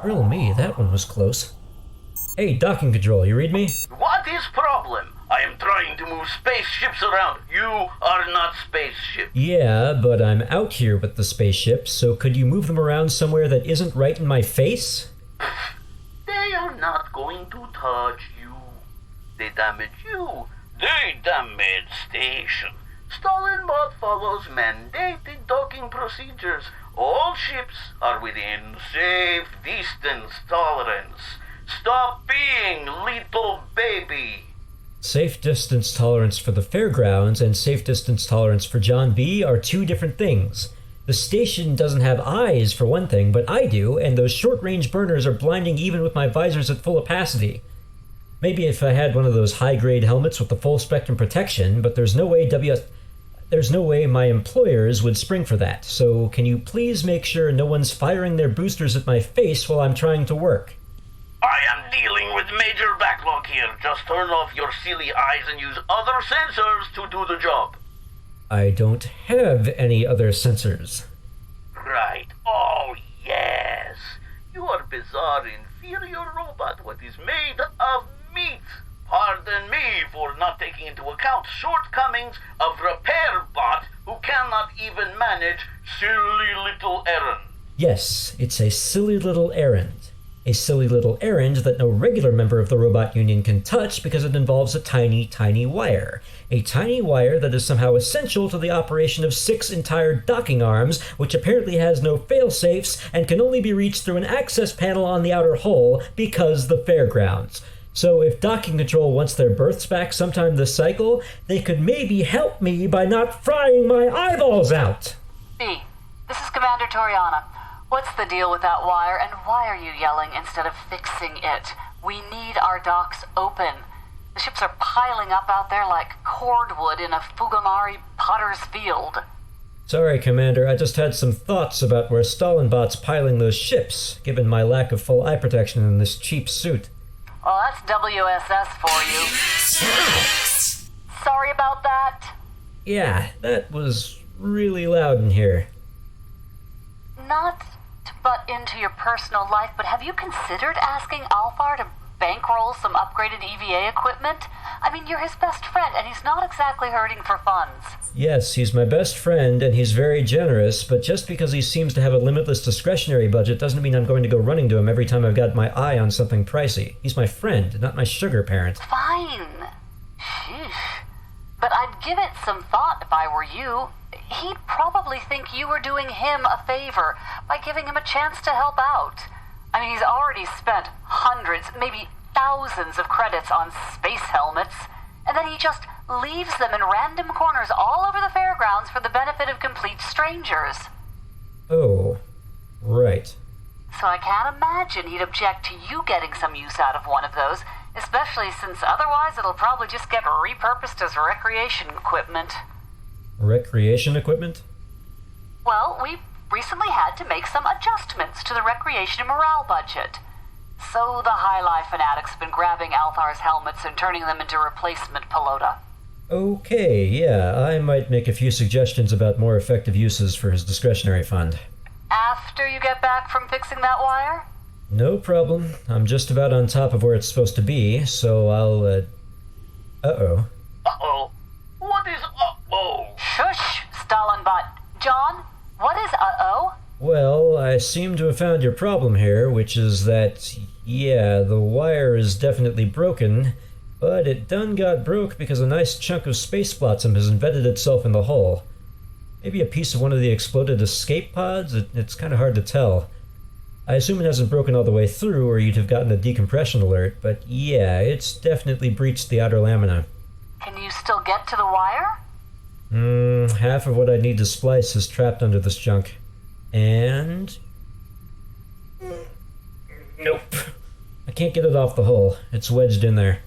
Grill me, that one was close. Hey, docking control, you read me? What is problem? I am trying to move spaceships around. You are not spaceship. Yeah, but I'm out here with the spaceships, so could you move them around somewhere that isn't right in my face? They are not going to touch you. They damage you. They damage station. StalinBot follows mandated docking procedures. All ships are within safe distance tolerance. Stop being little baby. Safe distance tolerance for the fairgrounds and safe distance tolerance for John B. are two different things. The station doesn't have eyes, for one thing, but I do, and those short-range burners are blinding even with my visors at full opacity. Maybe if I had one of those high-grade helmets with the full-spectrum protection, but there's no way my employers would spring for that, so can you please make sure no one's firing their boosters at my face while I'm trying to work? I am dealing with major backlog here. Just turn off your silly eyes and use other sensors to do the job. I don't have any other sensors. Right. Oh, yes. You are bizarre, inferior robot what is made of meat. Pardon me for not taking into account shortcomings of repair bot who cannot even manage silly little errand. Yes, it's a silly little errand. A silly little errand that no regular member of the robot union can touch because it involves a tiny, tiny wire. A tiny wire that is somehow essential to the operation of 6 entire docking arms, which apparently has no fail-safes and can only be reached through an access panel on the outer hull because the fairgrounds. So if docking control wants their berths back sometime this cycle, they could maybe help me by not frying my eyeballs out. B, this is Commander Torianna. What's the deal with that wire, and why are you yelling instead of fixing it? We need our docks open. The ships are piling up out there like cordwood in a Fugamari potter's field. Sorry, Commander, I just had some thoughts about where StalinBot's piling those ships, given my lack of full eye protection in this cheap suit. Well, that's WSS for you. Sorry about that. Yeah, that was really loud in here. Not to butt into your personal life, but have you considered asking Althaar to bankroll some upgraded EVA equipment? I mean, you're his best friend, and he's not exactly hurting for funds. Yes, he's my best friend, and he's very generous, but just because he seems to have a limitless discretionary budget doesn't mean I'm going to go running to him every time I've got my eye on something pricey. He's my friend, not my sugar parent. Fine. Sheesh. But I'd give it some thought if I were you. He'd probably think you were doing him a favor by giving him a chance to help out. I mean, he's already spent hundreds, maybe thousands of credits on space helmets, and then he just leaves them in random corners all over the fairgrounds for the benefit of complete strangers. Oh, right. So I can't imagine he'd object to you getting some use out of one of those, especially since otherwise it'll probably just get repurposed as recreation equipment. Recreation equipment? Well, we recently had to make some adjustments to the recreation and morale budget. So the High Life fanatics have been grabbing Althaar's helmets and turning them into replacement pelota. Okay, yeah, I might make a few suggestions about more effective uses for his discretionary fund. After you get back from fixing that wire? No problem. I'm just about on top of where it's supposed to be, so I'll, Uh-oh. Uh-oh. What is uh-oh? Shush, StalinBot. John, what is uh-oh? Well, I seem to have found your problem here, which is that, yeah, the wire is definitely broken, but it done got broke because a nice chunk of space flotsam has embedded itself in the hull. Maybe a piece of one of the exploded escape pods? It's kind of hard to tell. I assume it hasn't broken all the way through, or you'd have gotten a decompression alert, but yeah, it's definitely breached the outer lamina. Can you still get to the wire? Half of what I need to splice is trapped under this junk. And... nope. I can't get it off the hull. It's wedged in there.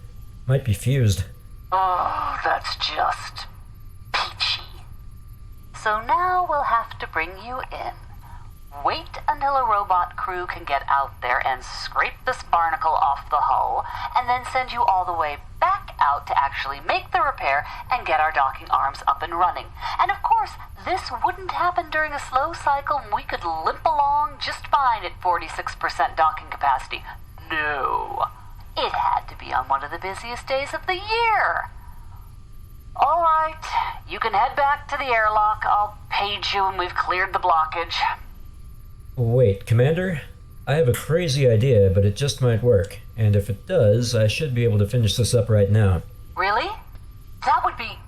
Might be fused. Oh, that's just peachy. So now we'll have to bring you in. Wait until a robot crew can get out there and scrape this barnacle off the hull, and then send you all the way back out to actually make the repair and get our docking arms up and running. And of course, this wouldn't happen during a slow cycle and we could limp along just fine at 46% docking capacity. No, it had to be on one of the busiest days of the year. All right, you can head back to the airlock. I'll page you when we've cleared the blockage. Wait, Commander? I have a crazy idea, but it just might work. And if it does, I should be able to finish this up right now. Really? That would be...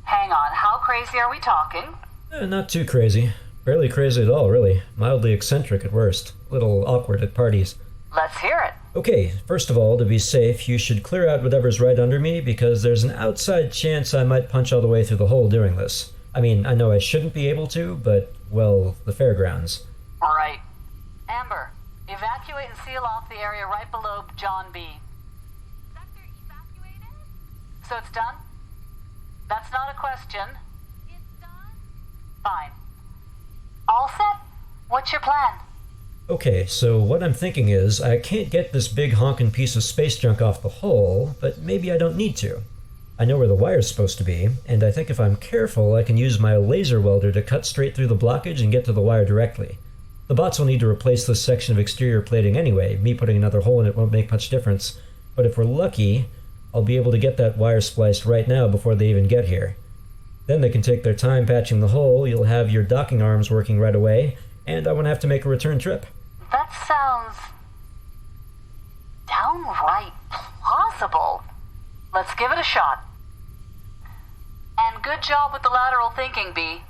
Hang on, how crazy are we talking? Not too crazy. Barely crazy at all, really. Mildly eccentric at worst. A little awkward at parties. Let's hear it. Okay, first of all, to be safe, you should clear out whatever's right under me, because there's an outside chance I might punch all the way through the hole doing this. I mean, I know I shouldn't be able to, but, well, the fairgrounds. Right. Amber, evacuate and seal off the area right below John B. Sector evacuated? So it's done? That's not a question. It's done? Fine. All set? What's your plan? Okay, so what I'm thinking is, I can't get this big honkin' piece of space junk off the hull, but maybe I don't need to. I know where the wire's supposed to be, and I think if I'm careful, I can use my laser welder to cut straight through the blockage and get to the wire directly. The bots will need to replace this section of exterior plating anyway. Me putting another hole in it won't make much difference. But if we're lucky, I'll be able to get that wire spliced right now before they even get here. Then they can take their time patching the hole, you'll have your docking arms working right away, and I won't have to make a return trip. That sounds... downright plausible. Let's give it a shot. And good job with the lateral thinking, B.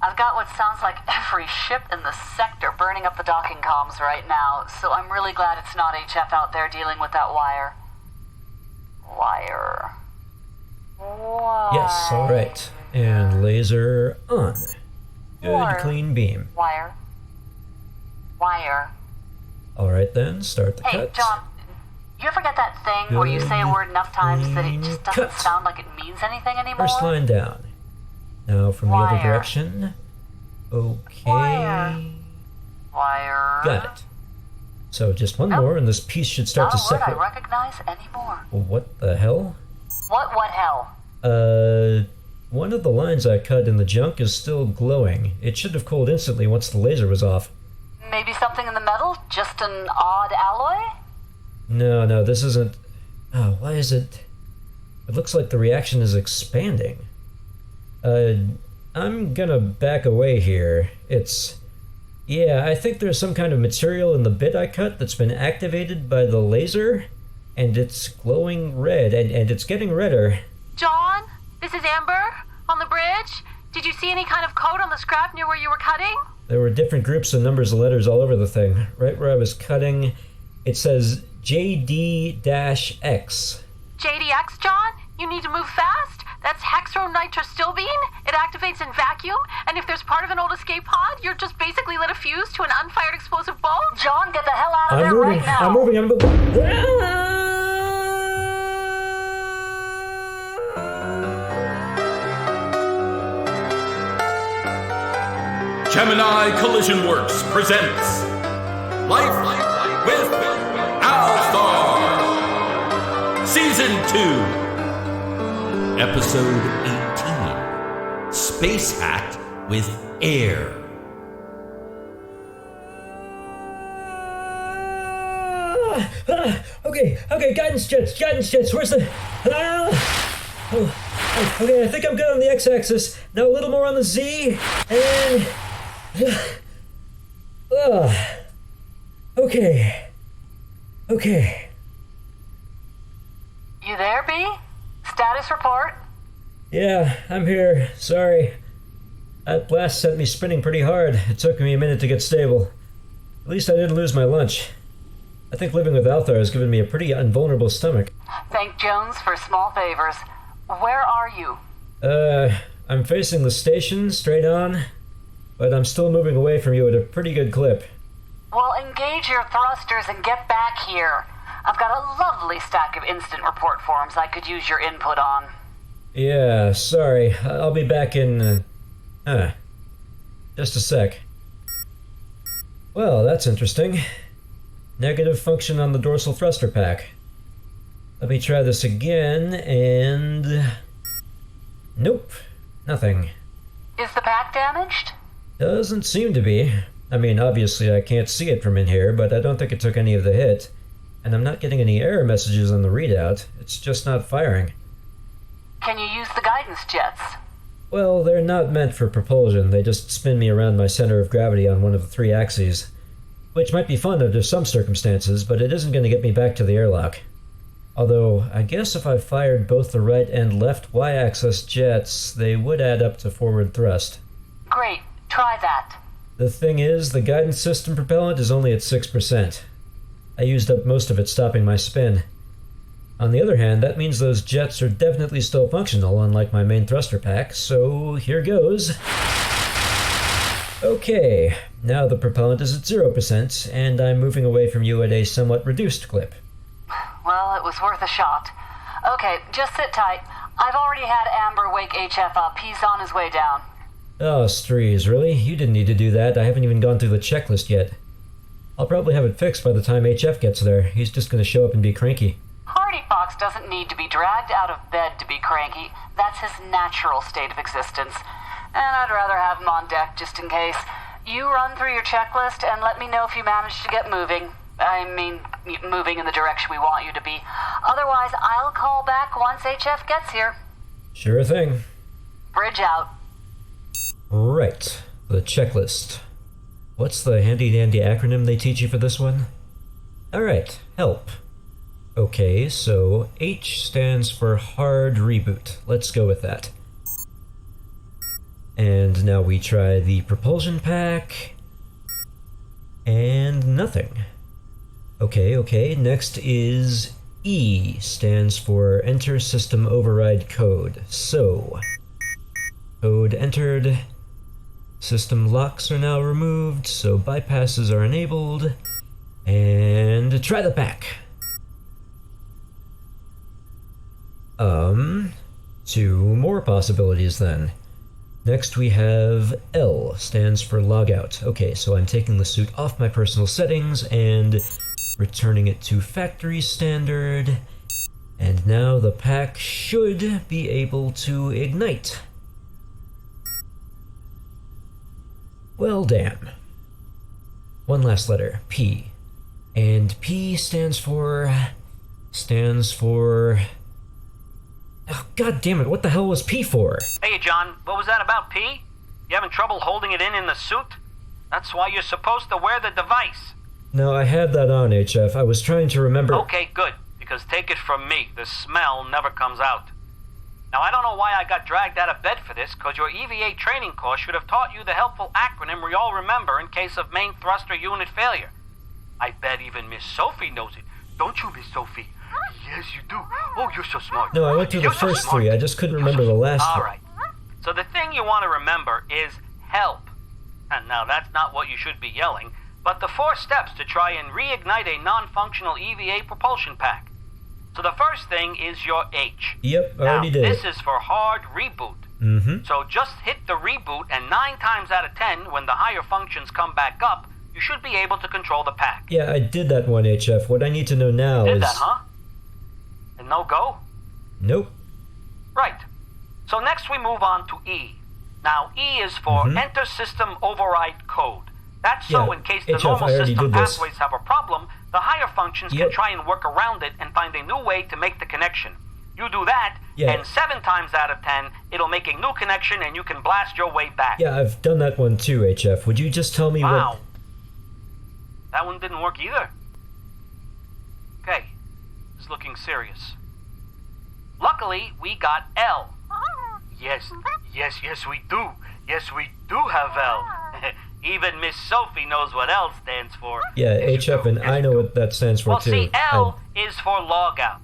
I've got what sounds like every ship in the sector burning up the docking comms right now, so I'm really glad it's not HF out there dealing with that wire. Wire. Yes, alright. And laser on. Good, Wire. clean beam. Wire. Wire. Alright then, start the Hey, cut. John, you ever get that thing where you say a word enough times that it just doesn't Cut. sound like it means anything anymore? First line down. Now from the other Wire. direction. Okay. Wire. Wire. Got it. So just one Nope. more and this piece should start Not to a word I separate. recognize anymore. What the hell? What hell? One of the lines I cut in the junk is still glowing. It should have cooled instantly once the laser was off. Maybe something in the metal? Just an odd alloy? No, this isn't... Oh, why is it... It looks like the reaction is expanding. I'm gonna back away here. Yeah, I think there's some kind of material in the bit I cut that's been activated by the laser, and it's glowing red, and it's getting redder. John, this is Amber on the bridge. Did you see any kind of code on the scrap near where you were cutting? There were different groups of numbers and letters all over the thing. Right where I was cutting, it says JD-X. JDX, John? You need to move fast. That's hexronitrostilbene. It activates in vacuum, and if there's part of an old escape pod, you're just basically lit a fuse to an unfired explosive bulge. John, get the hell out of I'm there moving, right now. I'm moving. Gemini Collision Works presents Life with Althaar, Season 2, Episode 18, Space Hack with Air. Okay, guidance jets, where's the... Okay, I think I'm good on the x-axis. Now a little more on the z, and... Okay. You there, B? Status report? Yeah, I'm here. Sorry. That blast sent me spinning pretty hard. It took me a minute to get stable. At least I didn't lose my lunch. I think living with Althaar has given me a pretty invulnerable stomach. Thank Jones for small favors. Where are you? I'm facing the station, straight on, but I'm still moving away from you at a pretty good clip. Well, engage your thrusters and get back here. I've got a lovely stack of instant report forms I could use your input on. Yeah, sorry. I'll be back in... just a sec. Well, that's interesting. Negative function on the dorsal thruster pack. Let me try this again, and... Nope, nothing. Is the pack damaged? Doesn't seem to be. I mean, obviously I can't see it from in here, but I don't think it took any of the hit. And I'm not getting any error messages on the readout. It's just not firing. Can you use the guidance jets? Well, they're not meant for propulsion. They just spin me around my center of gravity on one of the 3 axes. Which might be fun under some circumstances, but it isn't going to get me back to the airlock. Although, I guess if I fired both the right and left y-axis jets, they would add up to forward thrust. Great, try that. The thing is, the guidance system propellant is only at 6%. I used up most of it stopping my spin. On the other hand, that means those jets are definitely still functional, unlike my main thruster pack, so here goes. Okay, now the propellant is at 0%, and I'm moving away from you at a somewhat reduced clip. Well, it was worth a shot. Okay, just sit tight. I've already had Amber wake HF up. He's on his way down. Oh, Strees, really? You didn't need to do that. I haven't even gone through the checklist yet. I'll probably have it fixed by the time HF gets there. He's just going to show up and be cranky. Hardyfox doesn't need to be dragged out of bed to be cranky. That's his natural state of existence. And I'd rather have him on deck just in case. You run through your checklist and let me know if you manage to get moving. I mean, moving in the direction we want you to be. Otherwise, I'll call back once HF gets here. Sure thing. Bridge out. Right, the checklist. What's the handy-dandy acronym they teach you for this one? Alright, help. Okay, so H stands for hard reboot. Let's go with that. And now we try the propulsion pack. And nothing. Okay, next is E, stands for enter system override code. So, code entered. System locks are now removed, so bypasses are enabled. And try the pack. 2 more possibilities then. Next we have L, stands for logout. Okay, so I'm taking the suit off my personal settings and returning it to factory standard. And now the pack should be able to ignite. Well, damn. One last letter, P. And P stands for... Oh, god damn it, what the hell was P for? Hey, John, what was that about, P? You having trouble holding it in the suit? That's why you're supposed to wear the device. No, I had that on, HF. I was trying to remember... Okay, good, because take it from me, the smell never comes out. Now, I don't know why I got dragged out of bed for this, because your EVA training course should have taught you the helpful acronym we all remember in case of main thruster unit failure. I bet even Miss Sophie knows it. Don't you, Miss Sophie? Yes, you do. Oh, you're so smart. No, I went through the first 3. I just couldn't remember the last one. All right. So the thing you want to remember is help. And now that's not what you should be yelling, but the 4 steps to try and reignite a non-functional EVA propulsion pack. So the first thing is your H. Yep, I already did. This is for hard reboot. Mm-hmm. So just hit the reboot, and 9 times out of 10, when the higher functions come back up, you should be able to control the pack. Yeah, I did that one, HF. What I need to know now is... Did that, huh? And no go? Nope. Right. So next we move on to E. Now, E is for enter system override code. That's so in case the HF, normal I already system did this. pathways have a problem, the higher functions can try and work around it and find a new way to make the connection. You do that, and 7 times out of 10, it'll make a new connection and you can blast your way back. Yeah, I've done that one too, HF. Would you just tell me Wow. That one didn't work either. Okay. This is looking serious. Luckily, we got L. Yes, we do. Yes, we do have L. Even Miss Sophie knows what L stands for. Yeah, Yes, HF, and I know what that stands for too. Well, see, L is for logout.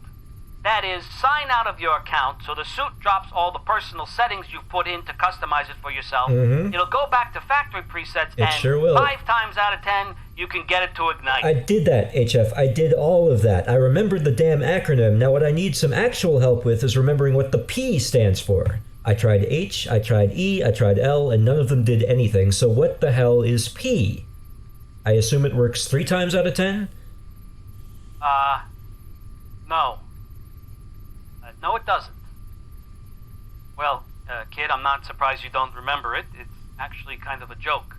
That is, sign out of your account so the suit drops all the personal settings you've put in to customize it for yourself. It'll go back to factory presets, It and sure will. 5 times out of 10, you can get it to ignite. I did that, HF. I did all of that. I remembered the damn acronym. Now what I need some actual help with is remembering what the P stands for. I tried H, I tried E, I tried L, and none of them did anything, so what the hell is P? I assume it works 3 times out of 10? No. No, it doesn't. Well, kid, I'm not surprised you don't remember it. It's actually kind of a joke.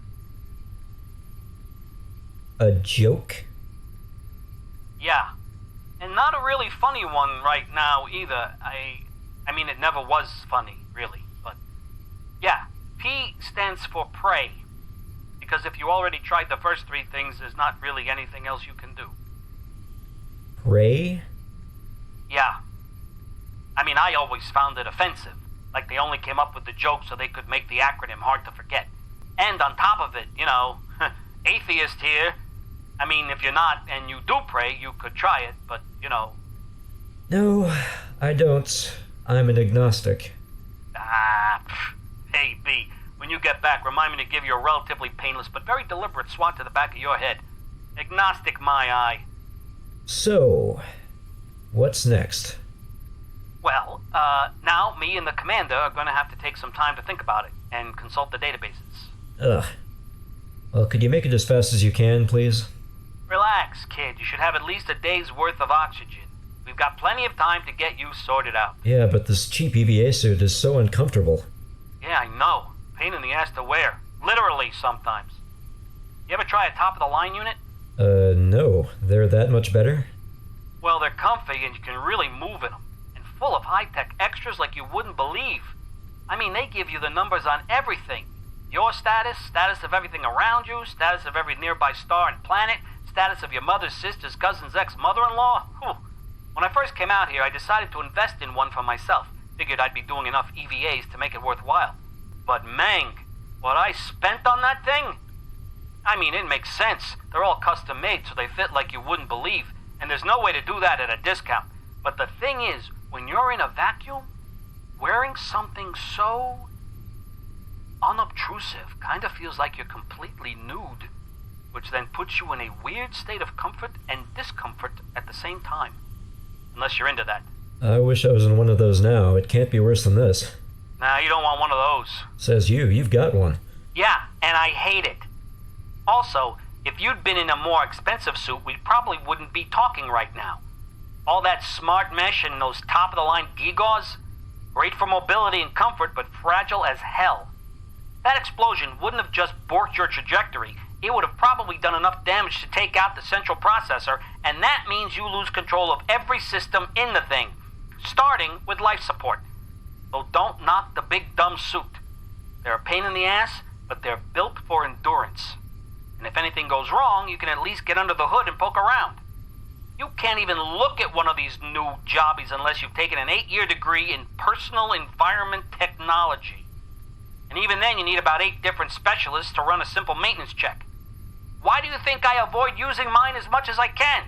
A joke? Yeah. And not a really funny one right now either. I mean, it never was funny, really. But, yeah. P stands for pray. Because if you already tried the first 3 things, there's not really anything else you can do. Pray? Yeah. I mean, I always found it offensive. Like they only came up with the joke so they could make the acronym hard to forget. And on top of it, you know, atheist here. I mean, if you're not and you do pray, you could try it, but, you know. No, I don't. I'm an agnostic. Hey, B, when you get back, remind me to give you a relatively painless but very deliberate swat to the back of your head. Agnostic, my eye. So, what's next? Well, now me and the commander are going to have to take some time to think about it and consult the databases. Ugh. Well, could you make it as fast as you can, please? Relax, kid. You should have at least a day's worth of oxygen. We've got plenty of time to get you sorted out. Yeah, but this cheap EVA suit is so uncomfortable. Yeah, I know. Pain in the ass to wear. Literally, sometimes. You ever try a top-of-the-line unit? No. They're that much better? Well, they're comfy and you can really move in them. And full of high-tech extras like you wouldn't believe. I mean, they give you the numbers on everything. Your status, status of everything around you, status of every nearby star and planet, status of your mother's sister's cousin's ex-mother-in-law. Whew. When I first came out here, I decided to invest in one for myself. Figured I'd be doing enough EVAs to make it worthwhile. But Mang, what I spent on that thing? I mean, it makes sense. They're all custom-made, so they fit like you wouldn't believe. And there's no way to do that at a discount. But the thing is, when you're in a vacuum, wearing something so unobtrusive kind of feels like you're completely nude, which then puts you in a weird state of comfort and discomfort at the same time. Unless you're into that. I wish I was in one of those now. It can't be worse than this. Nah, you don't want one of those. Says you. You've got one. Yeah, and I hate it. Also, if you'd been in a more expensive suit, we probably wouldn't be talking right now. All that smart mesh and those top-of-the-line gewgaws, great for mobility and comfort, but fragile as hell. That explosion wouldn't have just borked your trajectory. It would have probably done enough damage to take out the central processor, and that means you lose control of every system in the thing, starting with life support. So don't knock the big dumb suit. They're a pain in the ass, but they're built for endurance. And if anything goes wrong, you can at least get under the hood and poke around. You can't even look at one of these new jobbies unless you've taken an 8-year degree in personal environment technology. And even then, you need about 8 different specialists to run a simple maintenance check. Why do you think I avoid using mine as much as I can?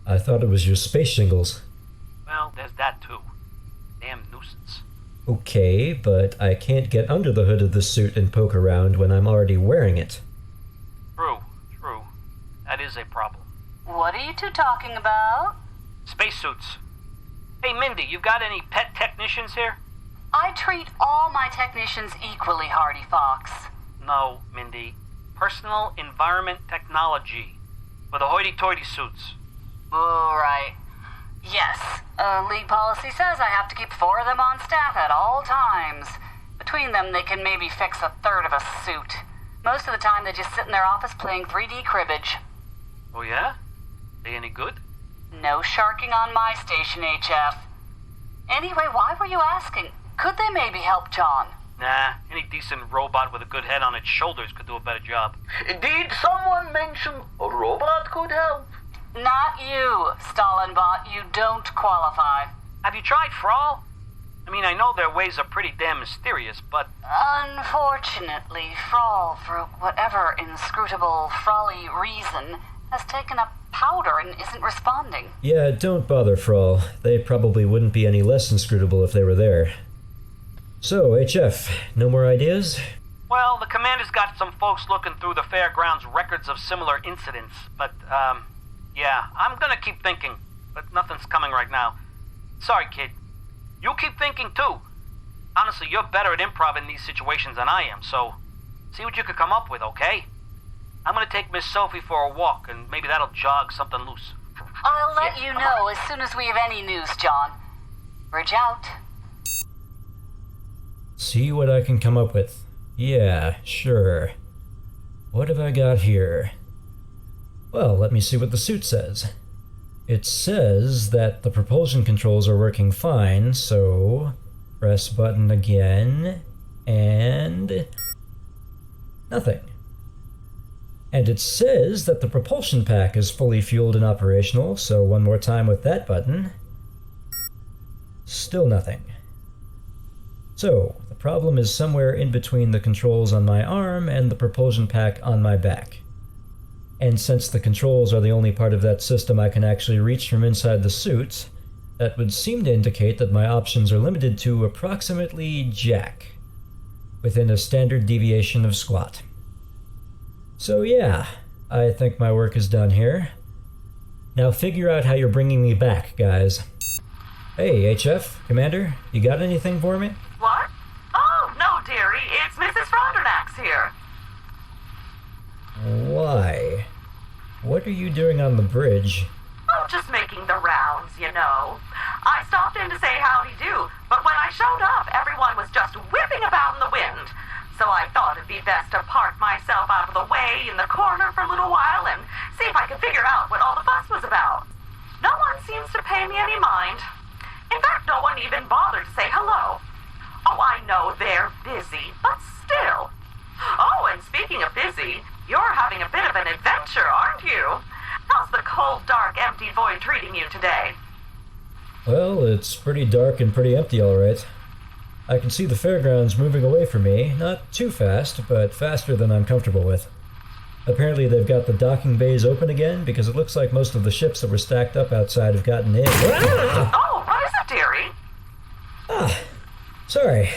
I thought it was your space shingles. Well, there's that too. Damn nuisance. Okay, but I can't get under the hood of the suit and poke around when I'm already wearing it. True. That is a problem. What are you two talking about? Spacesuits. Hey, Mindy, you got any pet technicians here? I treat all my technicians equally, Hardyfox. No, Mindy. Personal environment technology. For the hoity-toity suits. Oh, right. Yes. League policy says I have to keep 4 of them on staff at all times. Between them, they can maybe fix a third of a suit. Most of the time, they just sit in their office playing 3D cribbage. Oh, yeah? They any good? No sharking on my station, HF. Anyway, why were you asking? Could they maybe help John? Nah, any decent robot with a good head on its shoulders could do a better job. Did someone mention a robot could help? Not you, StalinBot. You don't qualify. Have you tried Frawl? I mean, I know their ways are pretty damn mysterious, but... Unfortunately, Frawl, for whatever inscrutable, Frawly reason, has taken up powder and isn't responding. Yeah, don't bother, Frawl. They probably wouldn't be any less inscrutable if they were there. So, HF, no more ideas? Well, the commander's got some folks looking through the fairgrounds records of similar incidents, but, yeah, I'm gonna keep thinking, but nothing's coming right now. Sorry, kid. You keep thinking, too. Honestly, you're better at improv in these situations than I am, so see what you could come up with, okay? I'm gonna take Miss Sophie for a walk, and maybe that'll jog something loose. I'll let you know as soon as we have any news, John. Bridge out. See what I can come up with. Yeah, sure. What have I got here? Well, let me see what the suit says. It says that the propulsion controls are working fine, so press button again, and nothing. And it says that the propulsion pack is fully fueled and operational, so one more time with that button. Still nothing. So, the problem is somewhere in between the controls on my arm and the propulsion pack on my back. And since the controls are the only part of that system I can actually reach from inside the suit, that would seem to indicate that my options are limited to approximately jack, within a standard deviation of squat. So yeah, I think my work is done here. Now figure out how you're bringing me back, guys. Hey, HF, Commander, you got anything for me? What? Oh, no, dearie, it's Mrs. Frondrinax here. Why? What are you doing on the bridge? Oh, just making the rounds, you know. I stopped in to say howdy do, but when I showed up, everyone was just whipping about in the wind. So I thought it'd be best to park myself out of the way in the corner for a little while and see if I could figure out what all the fuss was about. No one seems to pay me any mind. In fact, no one even bothered to say hello. Oh, I know they're busy, but still. Oh, and speaking of busy, you're having a bit of an adventure, aren't you? How's the cold, dark, empty void treating you today? Well, it's pretty dark and pretty empty, all right. I can see the fairgrounds moving away from me, not too fast, but faster than I'm comfortable with. Apparently they've got the docking bays open again, because it looks like most of the ships that were stacked up outside have gotten in. Oh, what is it, dearie? Sorry.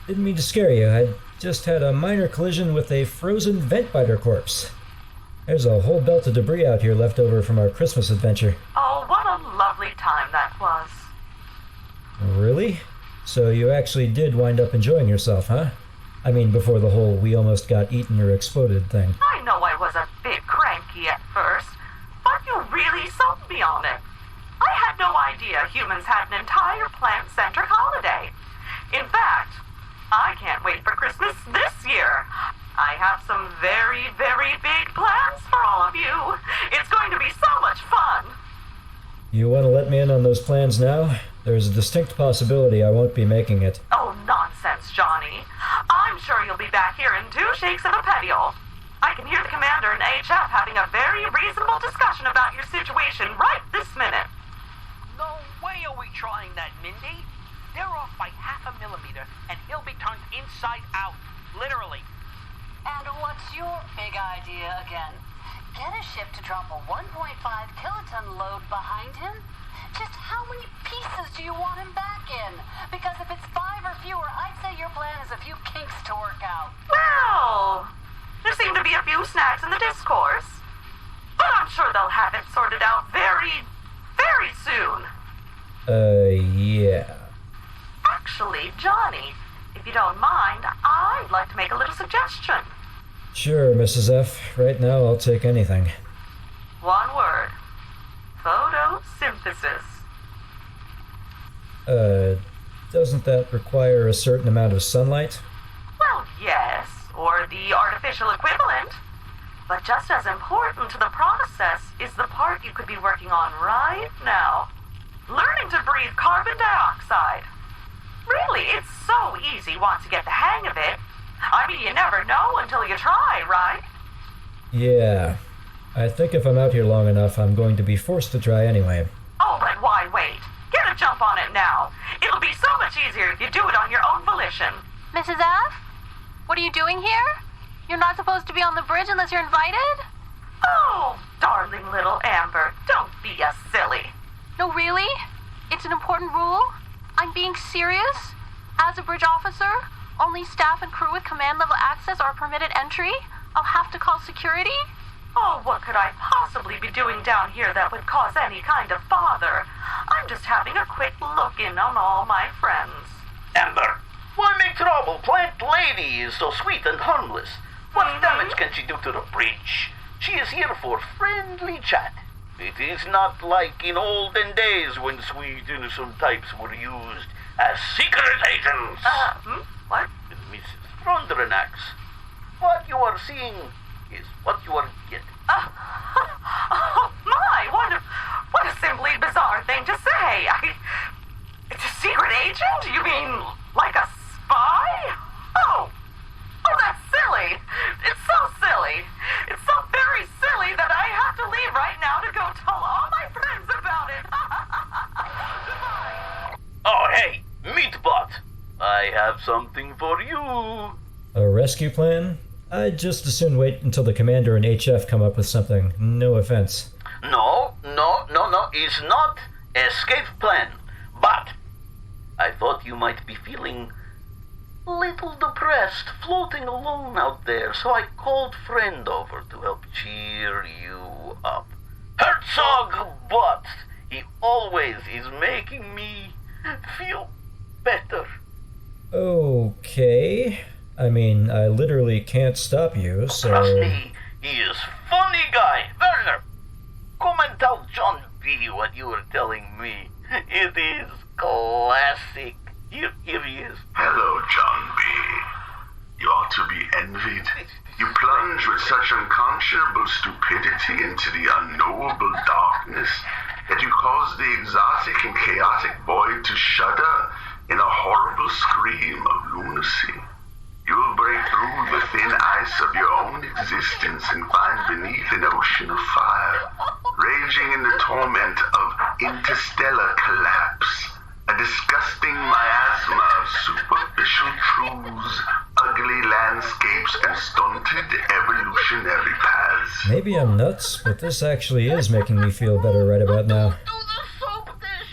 Didn't mean to scare you. I just had a minor collision with a frozen vent biter corpse. There's a whole belt of debris out here left over from our Christmas adventure. Oh, what a lovely time that was. Really? So you actually did wind up enjoying yourself, huh? I mean, before the whole we almost got eaten or exploded thing. I know I was a bit cranky at first, but you really sold me on it. I had no idea humans had an entire plant-centric holiday. In fact, I can't wait for Christmas this year. I have some very, very big plans for all of you. It's going to be so much fun. You want to let me in on those plans now? There's a distinct possibility I won't be making it. Oh, nonsense, Johnny. I'm sure you'll be back here in 2 shakes of a petiole. I can hear the commander and HF having a very reasonable discussion about your situation right this minute. No way are we trying that, Mindy. They're off by 0.5 millimeter, and he'll be turned inside out. Literally. And what's your big idea again? Get a ship to drop a 1.5 kiloton load behind him? Just how many pieces do you want him back in? Because if it's 5 or fewer, I'd say your plan has a few kinks to work out. Well, there seem to be a few snags in the discourse. But I'm sure they'll have it sorted out very, very soon. Yeah. Actually, Johnny, if you don't mind, I'd like to make a little suggestion. Sure, Mrs. F. Right now, I'll take anything. One word. Photosynthesis. Doesn't that require a certain amount of sunlight? Well, yes, or the artificial equivalent. But just as important to the process is the part you could be working on right now. Learning to breathe carbon dioxide. Really, it's so easy once you get the hang of it. I mean, you never know until you try, right? Yeah. I think if I'm out here long enough, I'm going to be forced to try anyway. Oh, but why wait? Get a jump on it now. It'll be so much easier if you do it on your own volition. Mrs. F? What are you doing here? You're not supposed to be on the bridge unless you're invited? Oh, darling little Amber, don't be a silly. No, really? It's an important rule? I'm being serious? As a bridge officer, only staff and crew with command level access are permitted entry? I'll have to call security? Oh, what could I possibly be doing down here that would cause any kind of bother? I'm just having a quick look in on all my friends. Amber, why make trouble? Plant Lady is so sweet and harmless. What damage can she do to the bridge? She is here for friendly chat. It is not like in olden days when sweet innocent types were used as secret agents. What? Mrs. Frondrinax, what you are seeing is what you are getting. Oh my, what a simply bizarre thing to say. It's a secret agent? You mean like a spy? Oh, that's silly. It's so silly. It's so very silly that I have to leave right now to go tell all my friends about it. Oh, hey, Meatbot, I have something for you. A rescue plan? I'd just as soon wait until the commander and HF come up with something. No offense. No, it's not escape plan. But I thought you might be feeling a little depressed, floating alone out there, so I called friend over to help cheer you up. Herzog-Bot, he always is making me feel better. Okay. I mean, I literally can't stop you, so... Trust me, he is funny guy. Werner, come and tell John B. what you were telling me. It is classic. Here he is. Hello, John B. You ought to be envied. You plunge with such unconscionable stupidity into the unknowable darkness that you cause the exotic and chaotic void to shudder in a horrible scream of lunacy. You'll break through the thin ice of your own existence and find beneath an ocean of fire, raging in the torment of interstellar collapse, a disgusting miasma of superficial truths, ugly landscapes, and stunted evolutionary paths. Maybe I'm nuts, but this actually is making me feel better right about now.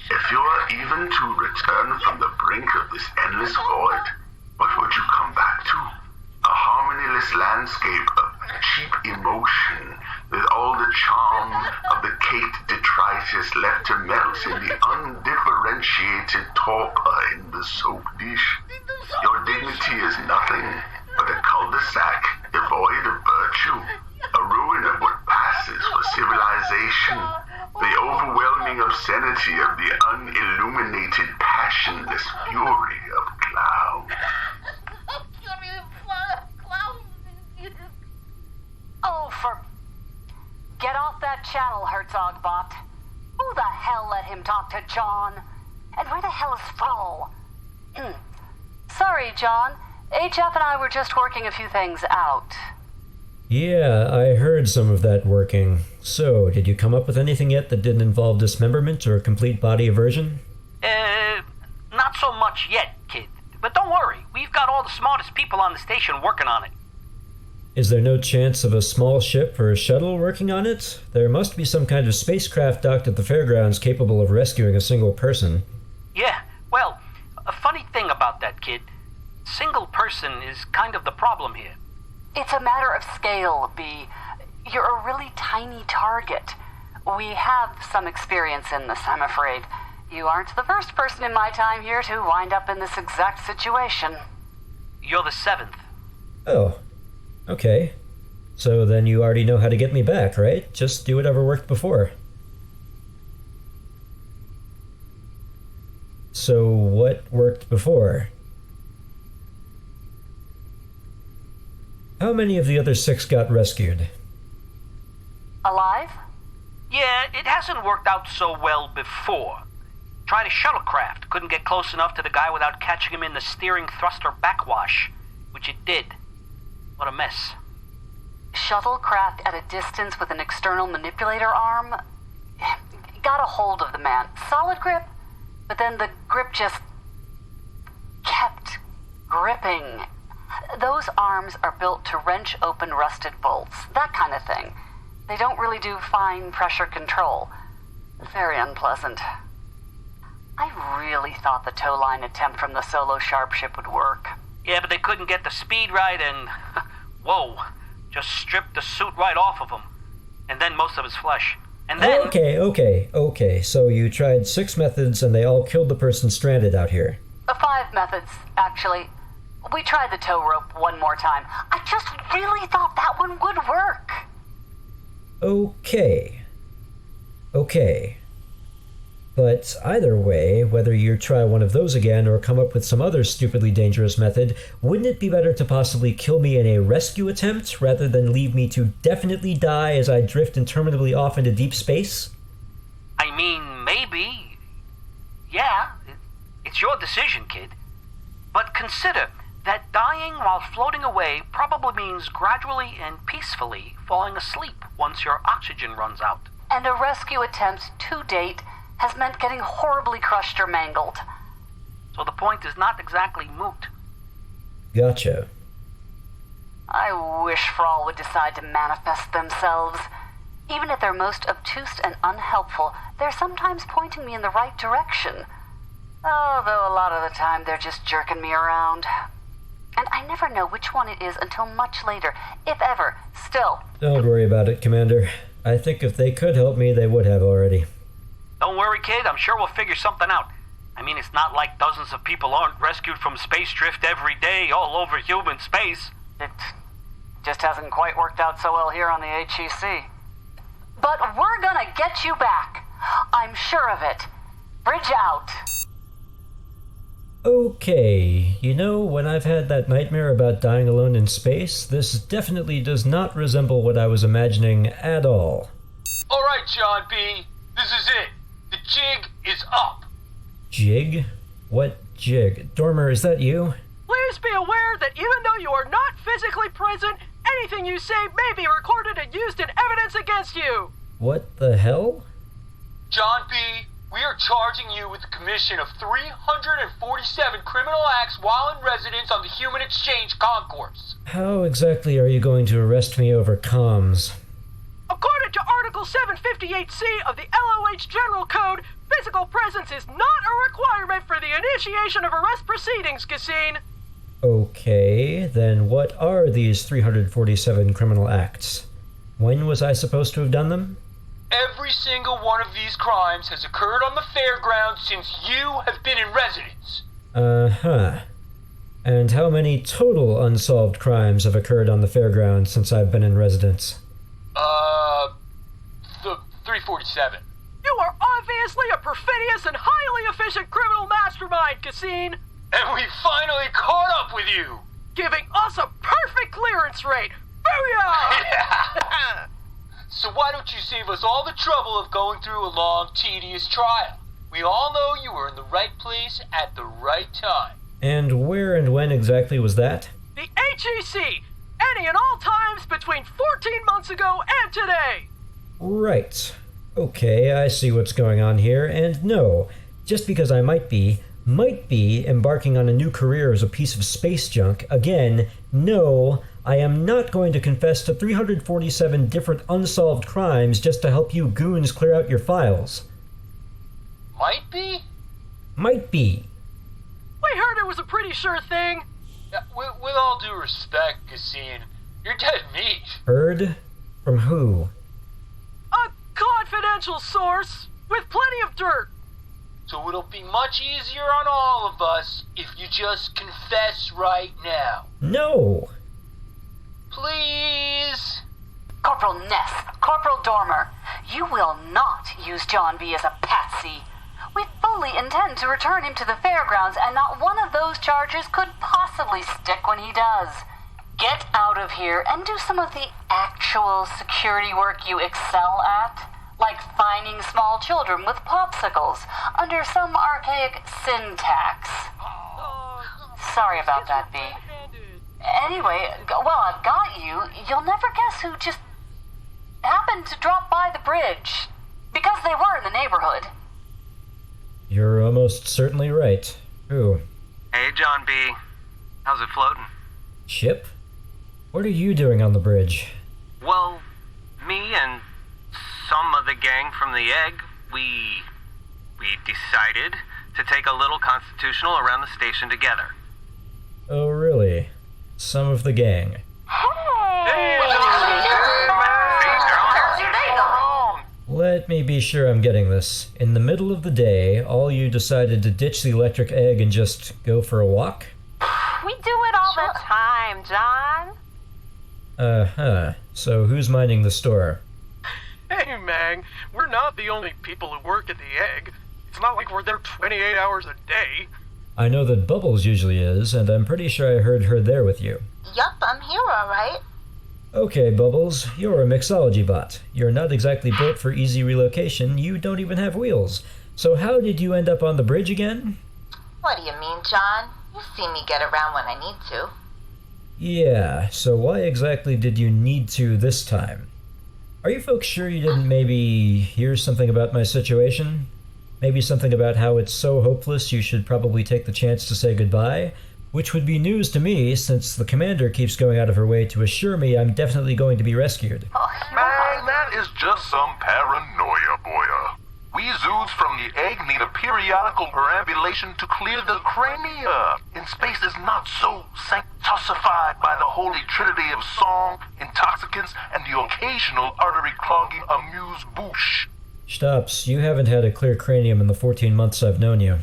If you are even to return from the brink of this endless void, what would you come back to? A harmonyless landscape of cheap emotion, with all the charm of the caked detritus left to melt in the undifferentiated torpor in the soap dish. Your dignity is nothing but a cul-de-sac devoid of virtue, a ruin of what passes for civilization, the overwhelming obscenity of the unilluminated, passionless fury of clowns. Oh, get off that channel, Herzog-Bot. Who the hell let him talk to John? And where the hell is Frall? Sorry, John. HF and I were just working a few things out. Yeah, I heard some of that working. So, did you come up with anything yet that didn't involve dismemberment or complete body aversion? Not so much yet, kid. But don't worry, we've got all the smartest people on the station working on it. Is there no chance of a small ship or a shuttle working on it? There must be some kind of spacecraft docked at the fairgrounds capable of rescuing a single person. Yeah, well, a funny thing about that, kid. Single person is kind of the problem here. It's a matter of scale, B. You're a really tiny target. We have some experience in this, I'm afraid. You aren't the first person in my time here to wind up in this exact situation. You're the 7th. Oh, okay. So then you already know how to get me back, right? Just do whatever worked before. So what worked before? How many of the other 6 got rescued? Alive? Yeah, it hasn't worked out so well before. Tried a shuttlecraft, couldn't get close enough to the guy without catching him in the steering thruster backwash, which it did. What a mess. Shuttlecraft at a distance with an external manipulator arm? Got a hold of the man. Solid grip, but then the grip just kept gripping. Those arms are built to wrench open rusted bolts, that kind of thing. They don't really do fine pressure control. Very unpleasant. I really thought the tow line attempt from the solo sharpship would work. Yeah, but they couldn't get the speed right and... whoa. Just stripped the suit right off of him. And then most of his flesh. And then... Okay. So you tried 6 methods and they all killed the person stranded out here. 5 methods, actually. We tried the tow rope one more time. I just really thought that one would work. Okay. But either way, whether you try one of those again or come up with some other stupidly dangerous method, wouldn't it be better to possibly kill me in a rescue attempt rather than leave me to definitely die as I drift interminably off into deep space? I mean, maybe. Yeah, it's your decision, kid. But consider that dying while floating away probably means gradually and peacefully falling asleep once your oxygen runs out. And a rescue attempt to date has meant getting horribly crushed or mangled. So the point is not exactly moot. Gotcha. I wish Frall would decide to manifest themselves. Even if they're most obtuse and unhelpful, they're sometimes pointing me in the right direction. Although a lot of the time they're just jerking me around. And I never know which one it is until much later, if ever. Still. Don't worry about it, Commander. I think if they could help me, they would have already. Don't worry, kid. I'm sure we'll figure something out. I mean, it's not like dozens of people aren't rescued from space drift every day all over human space. It just hasn't quite worked out so well here on the HEC. But we're gonna get you back. I'm sure of it. Bridge out. Okay, you know, when I've had that nightmare about dying alone in space, this definitely does not resemble what I was imagining at all. All right, John B. This is it. The jig is up. Jig? What jig? Dormer, is that you? Please be aware that even though you are not physically present, anything you say may be recorded and used in evidence against you. What the hell? John B., we are charging you with the commission of 347 criminal acts while in residence on the Human Exchange Concourse. How exactly are you going to arrest me over comms? According to Article 758C of the LOH General Code, physical presence is not a requirement for the initiation of arrest proceedings, Cassine. Okay, then what are these 347 criminal acts? When was I supposed to have done them? Every single one of these crimes has occurred on the fairgrounds since you have been in residence. Uh-huh. And how many total unsolved crimes have occurred on the fairgrounds since I've been in residence? The 347. You are obviously a perfidious and highly efficient criminal mastermind, Cassine. And we finally caught up with you. Giving us a perfect clearance rate. Booyah! So why don't you save us all the trouble of going through a long, tedious trial? We all know you were in the right place at the right time. And where and when exactly was that? The HEC! Any and all times between 14 months ago and today! Right. Okay, I see what's going on here, and no, just because I might be embarking on a new career as a piece of space junk, again, no, I am not going to confess to 347 different unsolved crimes just to help you goons clear out your files. Might be? Might be. We heard it was a pretty sure thing. Yeah, with all due respect, Cassine, you're dead meat. Heard? From who? A confidential source with plenty of dirt. So it'll be much easier on all of us if you just confess right now. No. Please? Corporal Ness, Corporal Dormer, you will not use John B. as a patsy. We fully intend to return him to the fairgrounds, and not one of those charges could possibly stick when he does. Get out of here and do some of the actual security work you excel at, like fining small children with popsicles under some archaic syntax. Sorry about that, B. Anyway, well, I've got you. You'll never guess who just happened to drop by the bridge, because they were in the neighborhood. You're almost certainly right. Who? Hey, John B. How's it floating? Chip? What are you doing on the bridge? Well, me and some of the gang from the egg, we decided to take a little constitutional around the station together. Oh, really? Some of the gang. Hey, Let me be sure I'm getting this. In the middle of the day, all you decided to ditch the electric egg and just go for a walk? We do it all the time, John. So who's minding the store? Hey, Mang, we're not the only people who work at the Egg. It's not like we're there 28 hours a day. I know that Bubbles usually is, and I'm pretty sure I heard her there with you. Yup, I'm here, alright. Okay, Bubbles, you're a mixology bot. You're not exactly built for easy relocation, you don't even have wheels. So how did you end up on the bridge again? What do you mean, John? You see me get around when I need to. Yeah, so why exactly did you need to this time? Are you folks sure you didn't maybe hear something about my situation? Maybe something about how it's so hopeless you should probably take the chance to say goodbye? Which would be news to me, since the commander keeps going out of her way to assure me I'm definitely going to be rescued. Man, that is just some paranoia, boya. We Zoos from the Egg need a periodical perambulation to clear the crania. And space is not so sanctified by the holy trinity of song, intoxicants, and the occasional artery-clogging amuse-bouche. Xtopps, you haven't had a clear cranium in the 14 months I've known you.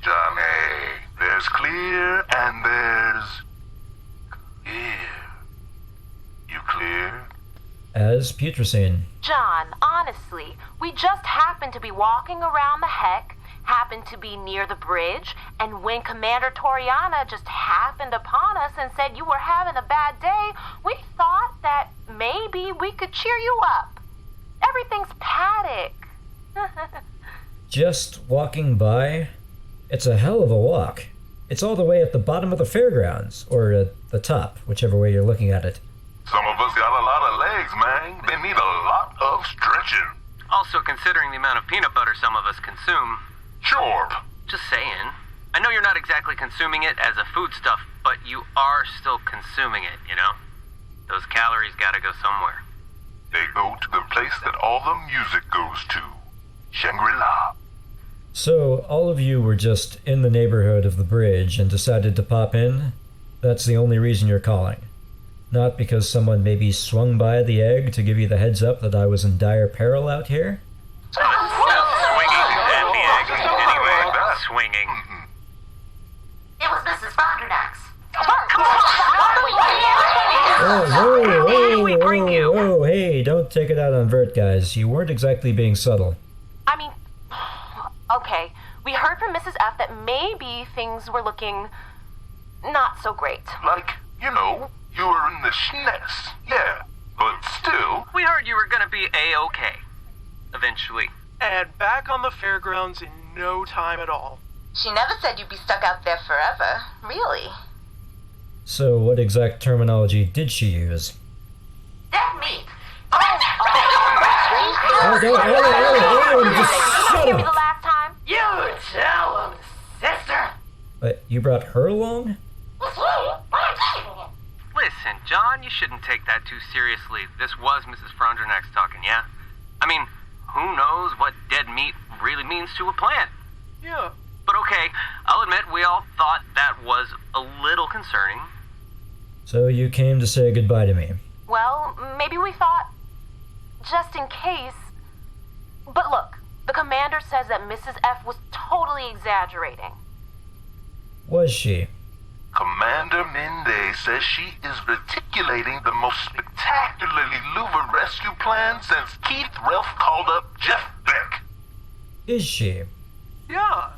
Johnny, there's clear and there's clear. You clear? As Peterson. John, honestly, we just happened to be walking around the heck, happened to be near the bridge, and when Commander Torianna just happened upon us and said you were having a bad day, we thought that maybe we could cheer you up. Everything's paddock. Just walking by? It's a hell of a walk. It's all the way at the bottom of the fairgrounds, or at the top, whichever way you're looking at it. Some of us got a lot of legs, man. They need a lot of stretching. Also, considering the amount of peanut butter some of us consume. Sure. Just saying. I know you're not exactly consuming it as a foodstuff, but you are still consuming it, you know? Those calories gotta go somewhere. They go to the place that all the music goes to. Shangri-La. So, all of you were just in the neighborhood of the bridge and decided to pop in? That's the only reason you're calling. Not because someone maybe swung by the Egg to give you the heads up that I was in dire peril out here? Swinging at the Egg. Anyway, swinging. It was Mrs. Frondrinax. Whoa, hey, don't take it out on Vert, guys. You weren't exactly being subtle. I mean, okay, we heard from Mrs. F that maybe things were looking not so great. Like, you know, you were in the Ness, yeah, but still. We heard you were gonna be A-okay. Eventually. And back on the fairgrounds in no time at all. She never said you'd be stuck out there forever, really. So what exact terminology did she use? Dead meat. Just shut Hear me up! the last time? You tell him, sister. But you brought her along? Listen, John, you shouldn't take that too seriously. This was Mrs. Frondrinax talking, yeah? I mean, who knows what dead meat really means to a plant? Yeah. But okay, I'll admit we all thought that was a little concerning. So you came to say goodbye to me. Well, maybe we thought, just in case. But look, the commander says that Mrs. F was totally exaggerating. Was she? Commander Mindy says she is reticulating the most spectacularly louver rescue plan since Keith Ralph called up Jeff Beck. Is she? Yeah.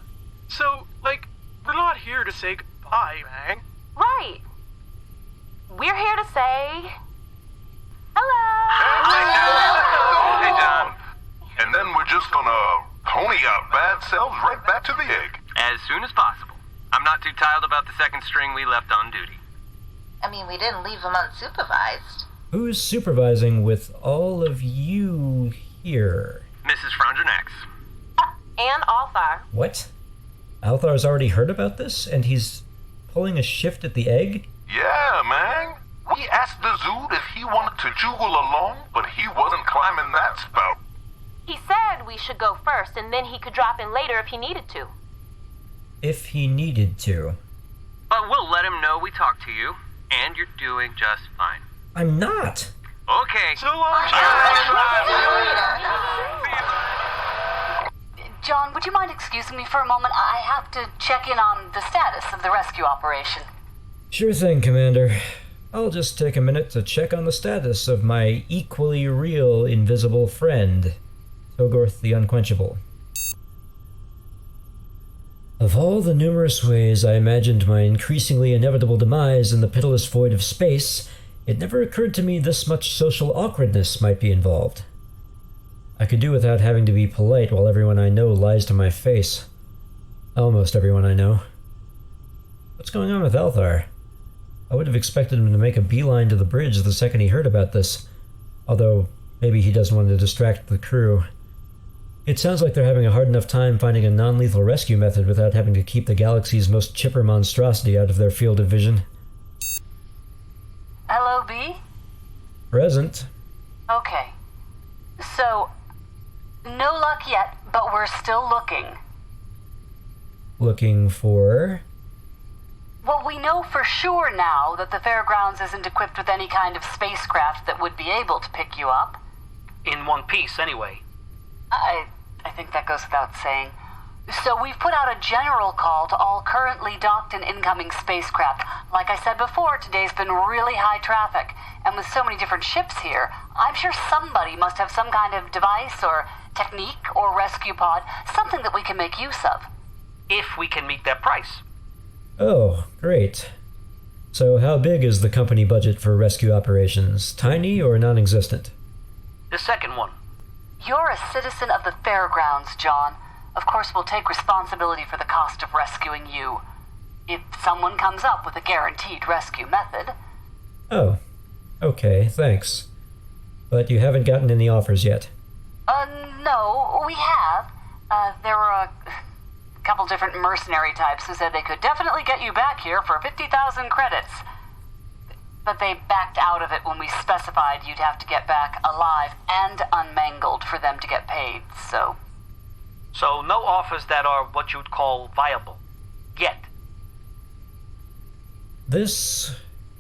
So, like, we're not here to say goodbye, Mang. Right. We're here to say hello. Hey, John. And then we're just gonna pony our bad selves right back to the Egg. As soon as possible. I'm not too tiled about the second string we left on duty. I mean, we didn't leave them unsupervised. Who's supervising with all of you here? Mrs. Frondrinax. And Althaar. What? Althaar's already heard about this, and he's pulling a shift at the Egg? Yeah, man. We asked the Zood if he wanted to juggle along, but he wasn't climbing that spout. He said we should go first, and then he could drop in later if he needed to. If he needed to. But we'll let him know we talked to you, and you're doing just fine. I'm not. Okay. So long, John, would you mind excusing me for a moment? I have to check in on the status of the rescue operation. Sure thing, Commander. I'll just take a minute to check on the status of my equally real invisible friend, Togorth the Unquenchable. Of all the numerous ways I imagined my increasingly inevitable demise in the pitiless void of space, it never occurred to me this much social awkwardness might be involved. I could do without having to be polite while everyone I know lies to my face. Almost everyone I know. What's going on with Althaar? I would have expected him to make a beeline to the bridge the second he heard about this, although maybe he doesn't want to distract the crew. It sounds like they're having a hard enough time finding a non-lethal rescue method without having to keep the galaxy's most chipper monstrosity out of their field of vision. Hello, B? Present. Okay. So, no luck yet, but we're still looking. Looking for? Well, we know for sure now that the fairgrounds isn't equipped with any kind of spacecraft that would be able to pick you up. In one piece, anyway. I think that goes without saying. So we've put out a general call to all currently docked and incoming spacecraft. Like I said before, today's been really high traffic, and with so many different ships here, I'm sure somebody must have some kind of device or technique or rescue pod, something that we can make use of. If we can meet their price. Oh, great. So how big is the company budget for rescue operations? Tiny or non-existent? The second one. You're a citizen of the fairgrounds, John. Of course, we'll take responsibility for the cost of rescuing you. If someone comes up with a guaranteed rescue method. Oh, okay, thanks. But you haven't gotten any offers yet? No, we have. There were a couple different mercenary types who said they could definitely get you back here for 50,000 credits. But they backed out of it when we specified you'd have to get back alive and unmangled for them to get paid, so... So no offers that are what you'd call viable. Yet. This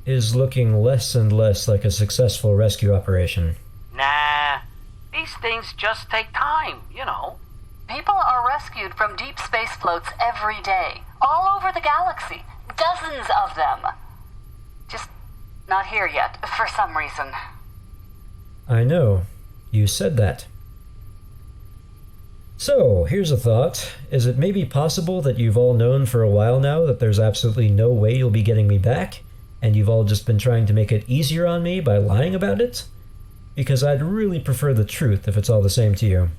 is looking less and less like a successful rescue operation. Nah, these things just take time, you know. People are rescued from deep space floats every day, all over the galaxy. Dozens of them. Just not here yet, for some reason. I know. You said that. So, here's a thought. Is it maybe possible that you've all known for a while now that there's absolutely no way you'll be getting me back, and you've all just been trying to make it easier on me by lying about it? Because I'd really prefer the truth if it's all the same to you.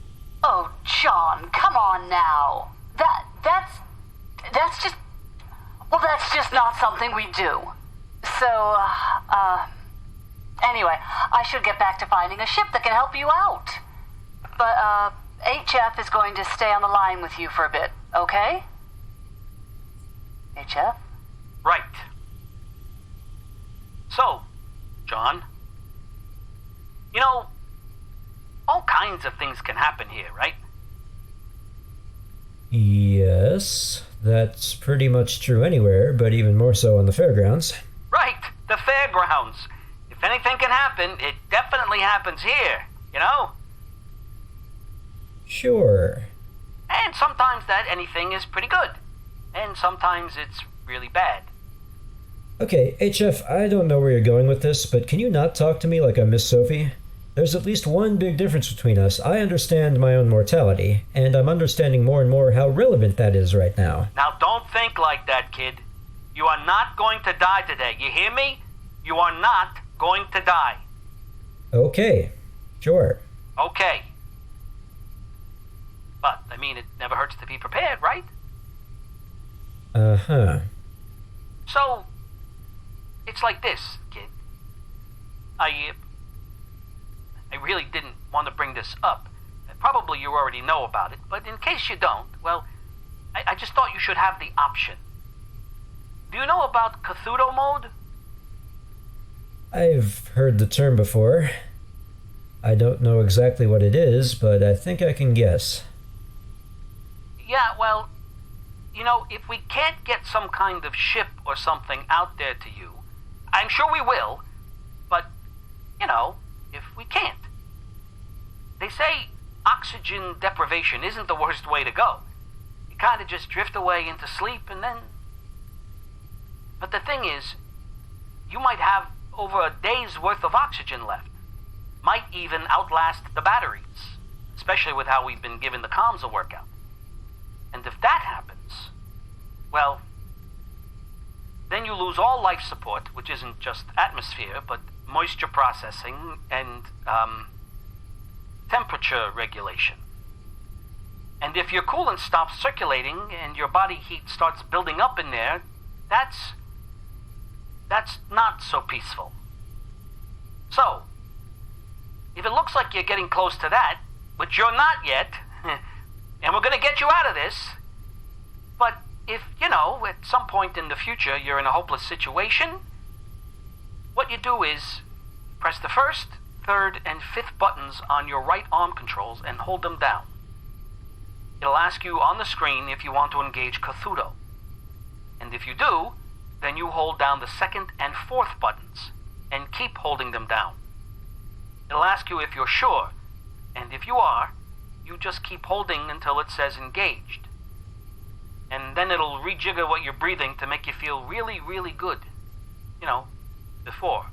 Oh, John, come on now. That's just not something we do. So, anyway, I should get back to finding a ship that can help you out. But, HF is going to stay on the line with you for a bit, okay? HF? Right. So, John, you know, all kinds of things can happen here, right? Yes, that's pretty much true anywhere, but even more so on the fairgrounds. Right, the fairgrounds. If anything can happen, it definitely happens here, you know? Sure. And sometimes that anything is pretty good. And sometimes it's really bad. Okay, HF, I don't know where you're going with this, but can you not talk to me like I'm Miss Sophie? There's at least one big difference between us. I understand my own mortality, and I'm understanding more and more how relevant that is right now. Now don't think like that, kid. You are not going to die today. You hear me? You are not going to die. Okay, sure. Okay. But, I mean, it never hurts to be prepared, right? Uh-huh. So, it's like this, kid. I really didn't want to bring this up. Probably you already know about it, but in case you don't, well, I just thought you should have the option. Do you know about Cthulhu mode? I've heard the term before. I don't know exactly what it is, but I think I can guess. Yeah, well, you know, if we can't get some kind of ship or something out there to you, I'm sure we will, but, you know, if we can't. They say oxygen deprivation isn't the worst way to go. You kind of just drift away into sleep and then... But the thing is, you might have over a day's worth of oxygen left. Might even outlast the batteries, especially with how we've been giving the comms a workout. And if that happens, well, then you lose all life support, which isn't just atmosphere, but moisture processing and temperature regulation. And if your coolant stops circulating and your body heat starts building up in there, that's not so peaceful. So, if it looks like you're getting close to that, which you're not yet, and we're gonna get you out of this, but if, at some point in the future you're in a hopeless situation, what you do is press the first, third, and fifth buttons on your right arm controls and hold them down. It'll ask you on the screen if you want to engage Cthulhu. And if you do, then you hold down the second and fourth buttons and keep holding them down. It'll ask you if you're sure, and if you are, you just keep holding until it says engaged. And then it'll rejigger what you're breathing to make you feel really, really good. Before.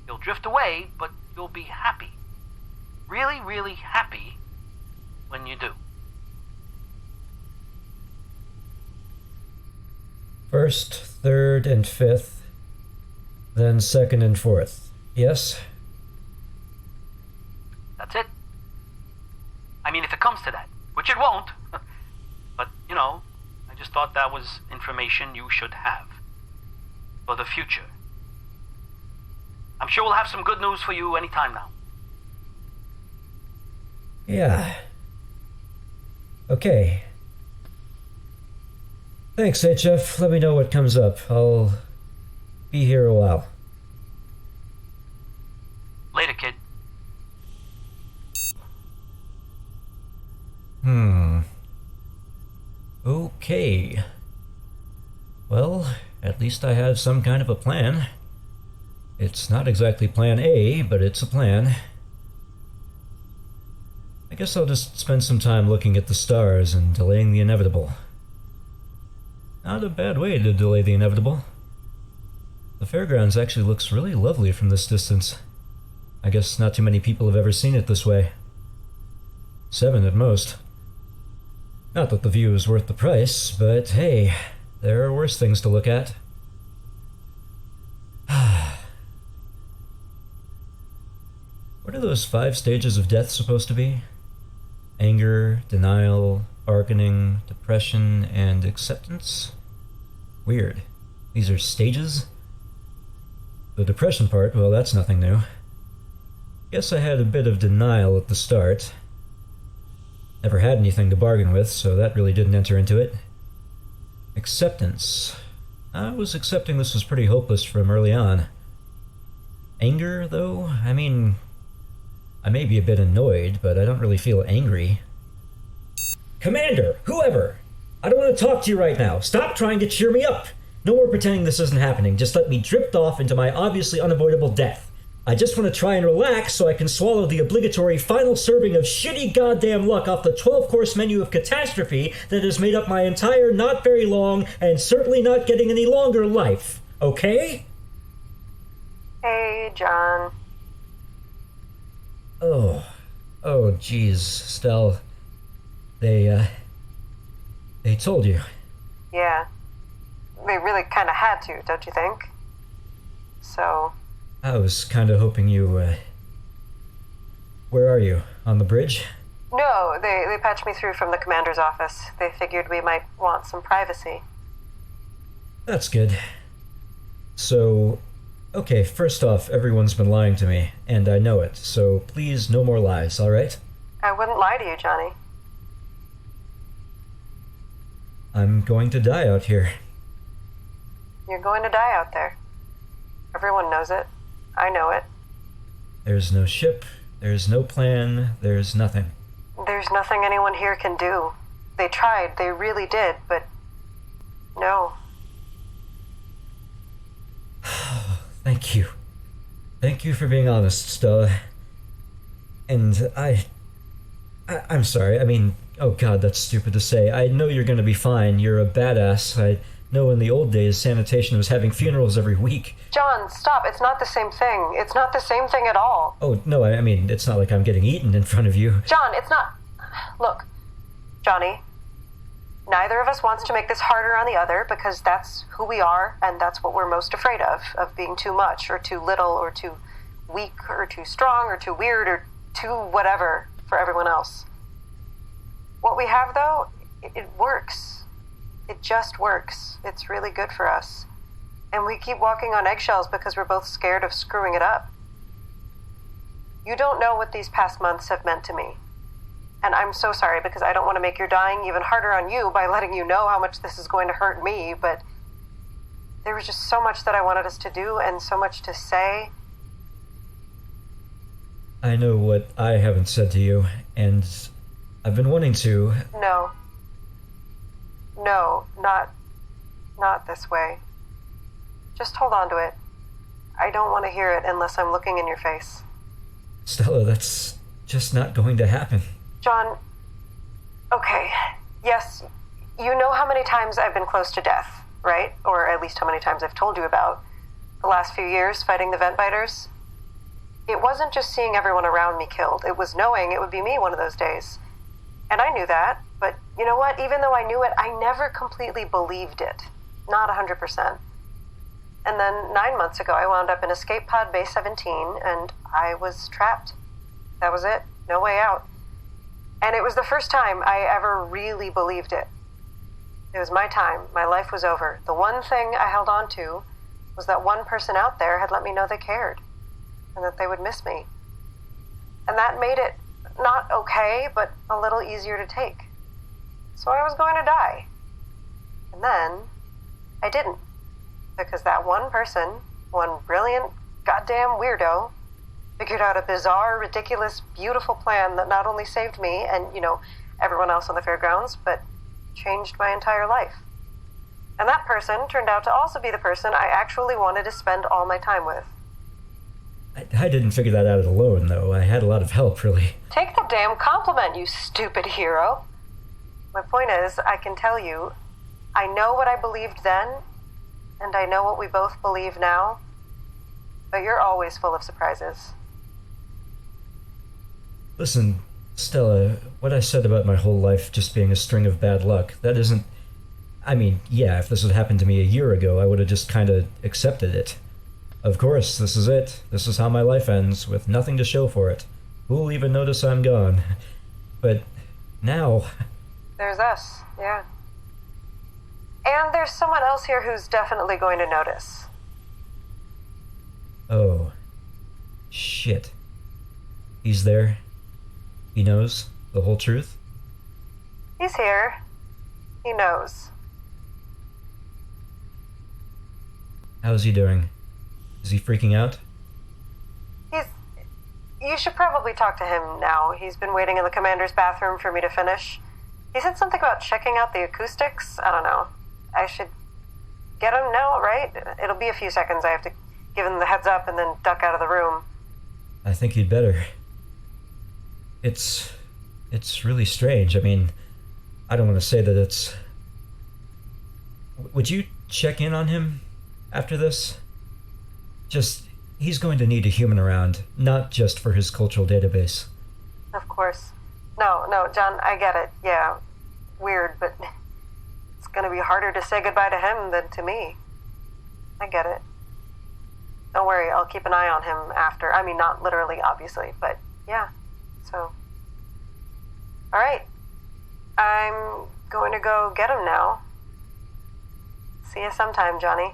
You'll drift away, but you'll be happy. Really, really happy when you do. First, third, and fifth, then second and fourth. Yes? That's it. I mean, if it comes to that, which it won't. But, I just thought that was information you should have. For the future. I'm sure we'll have some good news for you anytime now. Yeah. Okay. Thanks, HF. Let me know what comes up. I'll be here a while. Later, kid. Okay. Well, at least I have some kind of a plan. It's not exactly plan A, but it's a plan. I guess I'll just spend some time looking at the stars and delaying the inevitable. Not a bad way to delay the inevitable. The fairgrounds actually looks really lovely from this distance. I guess not too many people have ever seen it this way. 7 at most. Not that the view is worth the price, but hey, there are worse things to look at. What are those 5 stages of death supposed to be? Anger, denial, bargaining, depression, and acceptance? Weird. These are stages? The depression part, well, that's nothing new. Guess I had a bit of denial at the start. Never had anything to bargain with, so that really didn't enter into it. Acceptance. I was accepting this was pretty hopeless from early on. Anger, though? I mean, I may be a bit annoyed, but I don't really feel angry. Commander! Whoever! I don't want to talk to you right now. Stop trying to cheer me up! No more pretending this isn't happening. Just let me drift off into my obviously unavoidable death. I just want to try and relax so I can swallow the obligatory final serving of shitty goddamn luck off the 12-course menu of catastrophe that has made up my entire not very long and certainly not getting any longer life. Okay? Hey, John. Oh, geez, Stell. They told you. Yeah. They really kind of had to, don't you think? So... I was kind of hoping you, Where are you? On the bridge? No, they patched me through from the commander's office. They figured we might want some privacy. That's good. So, okay, first off, everyone's been lying to me, and I know it, so please, no more lies, alright? I wouldn't lie to you, Johnny. I'm going to die out here. You're going to die out there. Everyone knows it. I know it. There's no ship, there's no plan, there's nothing. There's nothing anyone here can do. They tried, they really did, but... no. Thank you. Thank you for being honest, Stella. And I'm sorry, I mean, oh god, that's stupid to say. I know you're gonna be fine, you're a badass. No, in the old days, sanitation was having funerals every week. John, stop. It's not the same thing. It's not the same thing at all. Oh, no, I mean, it's not like I'm getting eaten in front of you. John, it's not... Look, Johnny, neither of us wants to make this harder on the other because that's who we are and that's what we're most afraid of being too much or too little or too weak or too strong or too weird or too whatever for everyone else. What we have, though, it works. It just works. It's really good for us. And we keep walking on eggshells because we're both scared of screwing it up. You don't know what these past months have meant to me. And I'm so sorry because I don't want to make your dying even harder on you by letting you know how much this is going to hurt me, but there was just so much that I wanted us to do and so much to say. I know what I haven't said to you, and I've been wanting to. No. No, not this way. Just hold on to it. I don't want to hear it unless I'm looking in your face. Stella, that's just not going to happen. John, okay, yes, you know how many times I've been close to death, right? Or at least how many times I've told you about the last few years fighting the vent biters. It wasn't just seeing everyone around me killed. It was knowing it would be me one of those days. And I knew that, but you know what? Even though I knew it, I never completely believed it. Not 100%. And then 9 months ago, I wound up in Escape Pod Base 17, and I was trapped. That was it. No way out. And it was the first time I ever really believed it. It was my time. My life was over. The one thing I held on to was that one person out there had let me know they cared, and that they would miss me. And that made it not okay, but a little easier to take. So I was going to die. And then I didn't. Because that one person, one brilliant goddamn weirdo, figured out a bizarre, ridiculous, beautiful plan that not only saved me and, you know, everyone else on the fairgrounds, but changed my entire life. And that person turned out to also be the person I actually wanted to spend all my time with. I didn't figure that out alone, though. I had a lot of help, really. Take the damn compliment, you stupid hero. My point is, I can tell you, I know what I believed then, and I know what we both believe now, but you're always full of surprises. Listen, Stella, what I said about my whole life just being a string of bad luck, that isn't... I mean, yeah, if this had happened to me a year ago, I would have just kind of accepted it. Of course, this is it. This is how my life ends, with nothing to show for it. Who'll even notice I'm gone? But now... There's us, yeah. And there's someone else here who's definitely going to notice. Oh. Shit. He's there? He knows the whole truth? He's here. He knows. How's he doing? Is he freaking out? You should probably talk to him now. He's been waiting in the commander's bathroom for me to finish. He said something about checking out the acoustics. I don't know. I should get him now, right? It'll be a few seconds. I have to give him the heads up and then duck out of the room. I think you'd better. It's really strange. I mean, I don't want to say that it's... Would you check in on him after this? He's going to need a human around, not just for his cultural database. Of course. No, John, I get it. Yeah, weird, but it's going to be harder to say goodbye to him than to me. I get it. Don't worry, I'll keep an eye on him after. I mean, not literally, obviously, but yeah, so. All right. I'm going to go get him now. See you sometime, Johnny.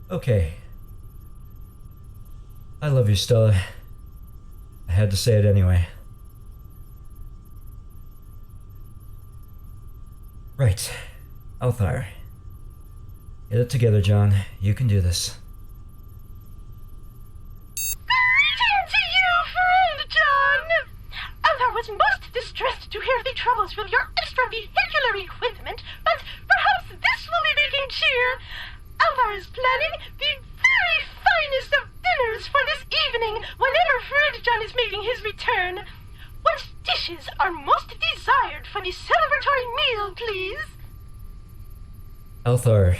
Okay. I love you, Stella. I had to say it anyway. Right. Althaar. Get it together, John. You can do this. Greetings to you, friend John! Althaar was most distressed to hear of the troubles with your extravehicular equipment, but perhaps this will be making cheer. Althaar is planning the very finest of dinners for this evening whenever friend John is making his return. What dishes are most desired for the celebratory meal, please? Althaar.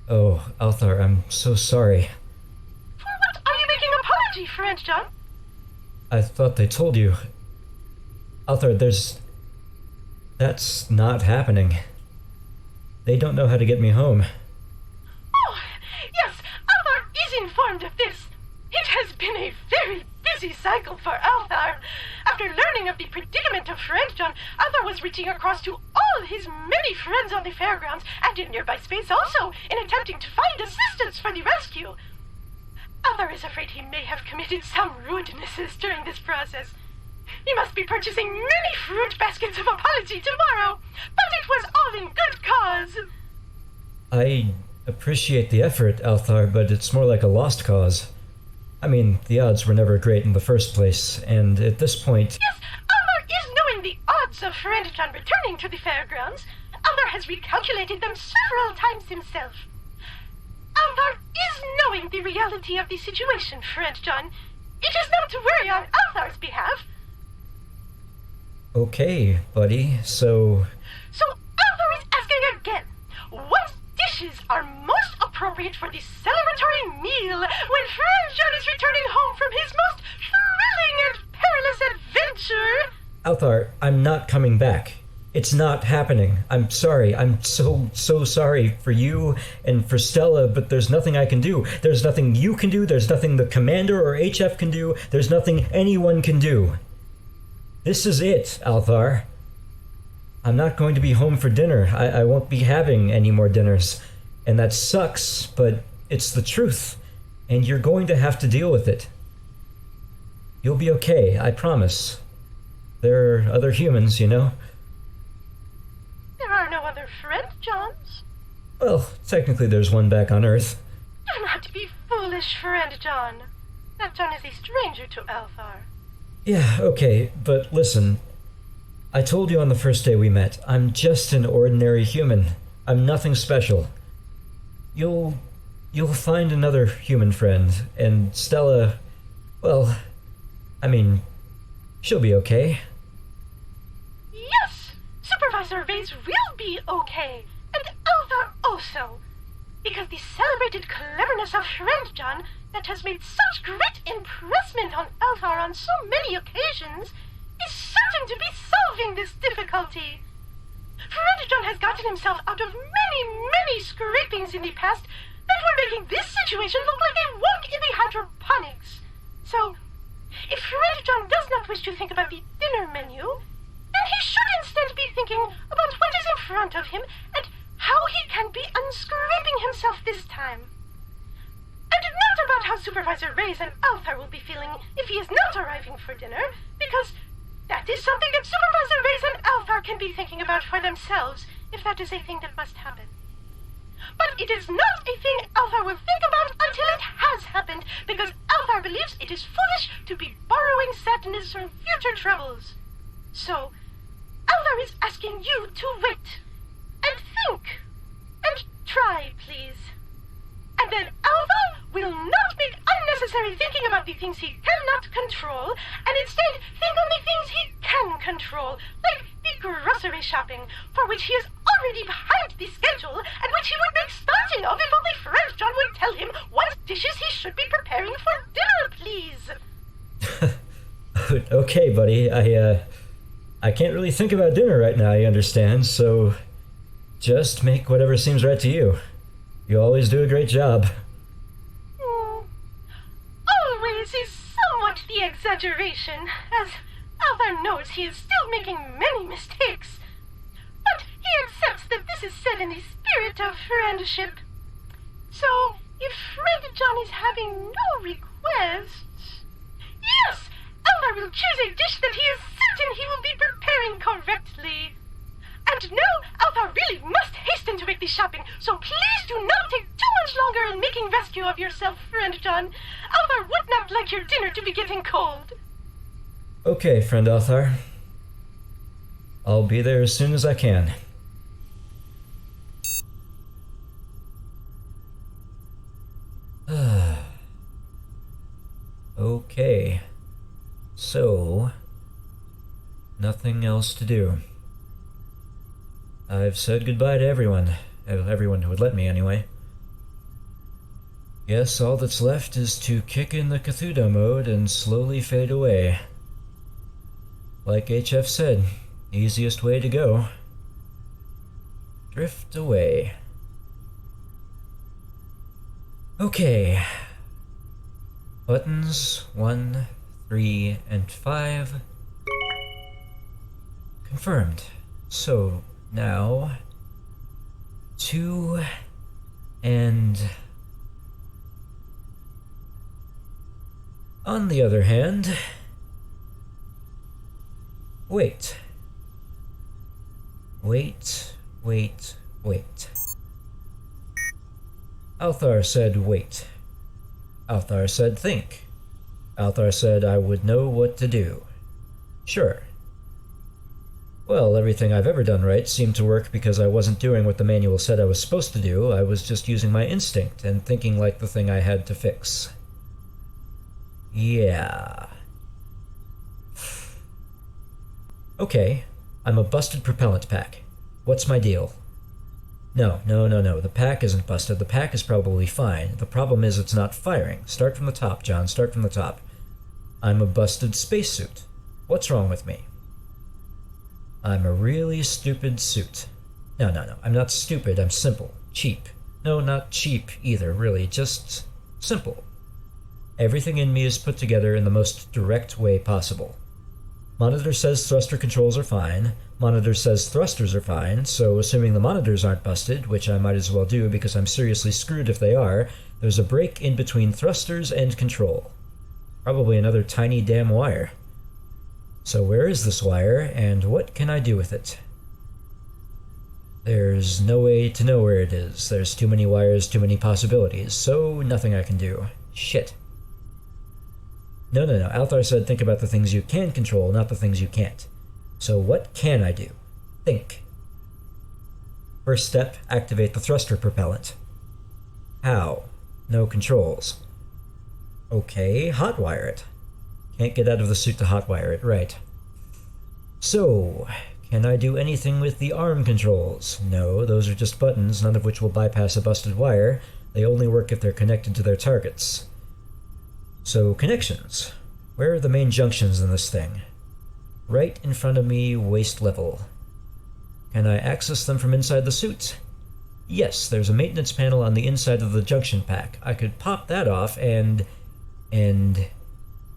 Oh, Althaar, I'm so sorry. For what are you making apology, friend John? I thought they told you. Althaar, that's not happening. They don't know how to get me home. Oh, yes, Althaar is informed of this. It has been a very busy cycle for Althaar. After learning of the predicament of friend John, Althaar was reaching across to all his many friends on the fairgrounds and in nearby space also, in attempting to find assistance for the rescue. Althaar is afraid he may have committed some rudenesses during this process. He must be purchasing many fruit baskets of apology tomorrow, but it was all in good cause. I appreciate the effort, Althaar, but it's more like a lost cause. I mean, the odds were never great in the first place, and at this point... Yes, Althaar is knowing the odds of friend John returning to the fairgrounds. Althaar has recalculated them several times himself. Althaar is knowing the reality of the situation, friend John. It is not to worry on Althaar's behalf. Okay, buddy, So Althaar is asking again, what dishes are most appropriate for the celebratory meal when friend John is returning home from his most thrilling and perilous adventure? Althaar, I'm not coming back. It's not happening. I'm sorry. I'm so sorry for you and for Stella, but there's nothing I can do. There's nothing you can do. There's nothing the commander or HF can do. There's nothing anyone can do. This is it, Althaar. I'm not going to be home for dinner. I won't be having any more dinners. And that sucks, but it's the truth. And you're going to have to deal with it. You'll be okay, I promise. There are other humans, you know? There are no other friend Johns. Well, technically there's one back on Earth. Do not be foolish, friend John. That John is a stranger to Althaar. Yeah, okay, but listen. I told you on the first day we met, I'm just an ordinary human. I'm nothing special. You'll find another human friend, and Stella, well, I mean, she'll be okay. Yes! Supervisor Vase will be okay, and Althaar also. Because the celebrated cleverness of friend John that has made such great impressment on Althaar on so many occasions is certain to be solving this difficulty. Friend John has gotten himself out of many scrapings in the past that were making this situation look like a walk in the hydroponics. So, if Friend John does not wish to think about the dinner menu, then he should instead be thinking about what is in front of him and how he can be unscraping himself this time. And not about how Supervisor Reyes and Althaar will be feeling if he is not arriving for dinner, because that is something that Supervisor Reyes and Althaar can be thinking about for themselves, if that is a thing that must happen. But it is not a thing Althaar will think about until it has happened, because Althaar believes it is foolish to be borrowing sadness from future troubles. So, Althaar is asking you to wait, and think, and try, please. And then Althaar will not make unnecessary thinking about the things he cannot control, and instead think on the things he can control, like the grocery shopping, for which he is already behind the schedule, and which he would make starting of if only Friend John would tell him what dishes he should be preparing for dinner, please. Okay, buddy, I can't really think about dinner right now, I understand, so just make whatever seems right to you. You always do a great job. Always is somewhat the exaggeration, as Althaar knows he is still making many mistakes. But he accepts that this is said in the spirit of friendship. So, if Friend John is having no requests... Yes! Althaar will choose a dish that he is certain he will be preparing correctly. And now, Althaar really must hasten to make the shopping, so please do not take too much longer in making rescue of yourself, Friend John. Althaar would not like your dinner to be getting cold. Okay, Friend Althaar. I'll be there as soon as I can. Okay. So, Nothing else to do. I've said goodbye to everyone. Everyone who would let me, anyway. Guess all that's left is to kick in the Cthulhu mode and slowly fade away. Like HF said, easiest way to go. Drift away. Okay. Buttons 1, 3, and 5. Confirmed. So, now 2 and... On the other hand... Wait. Althaar said wait. Althaar said think. Althaar said I would know what to do. Sure. Well, everything I've ever done right seemed to work because I wasn't doing what the manual said I was supposed to do. I was just using my instinct and thinking like the thing I had to fix. Yeah. Okay, I'm a busted propellant pack. What's my deal? No. The pack isn't busted. The pack is probably fine. The problem is it's not firing. Start from the top, John. Start from the top. I'm a busted spacesuit. What's wrong with me? I'm a really stupid suit. No. I'm not stupid. I'm simple. Cheap. No, not cheap either, really. Just simple. Everything in me is put together in the most direct way possible. Monitor says thruster controls are fine. Monitor says thrusters are fine, so assuming the monitors aren't busted, which I might as well do because I'm seriously screwed if they are, there's a break in between thrusters and control. Probably another tiny damn wire. So where is this wire, and what can I do with it? There's no way to know where it is. There's too many wires, too many possibilities, so nothing I can do. Shit. No. Althaar said think about the things you can control, not the things you can't. So what can I do? Think. First step, activate the thruster propellant. How? No controls. Okay, hotwire it. Can't get out of the suit to hotwire it, right. So, can I do anything with the arm controls? No, those are just buttons, none of which will bypass a busted wire. They only work if they're connected to their targets. So, connections. Where are the main junctions in this thing? Right in front of me, waist level. Can I access them from inside the suit? Yes, there's a maintenance panel on the inside of the junction pack. I could pop that off and...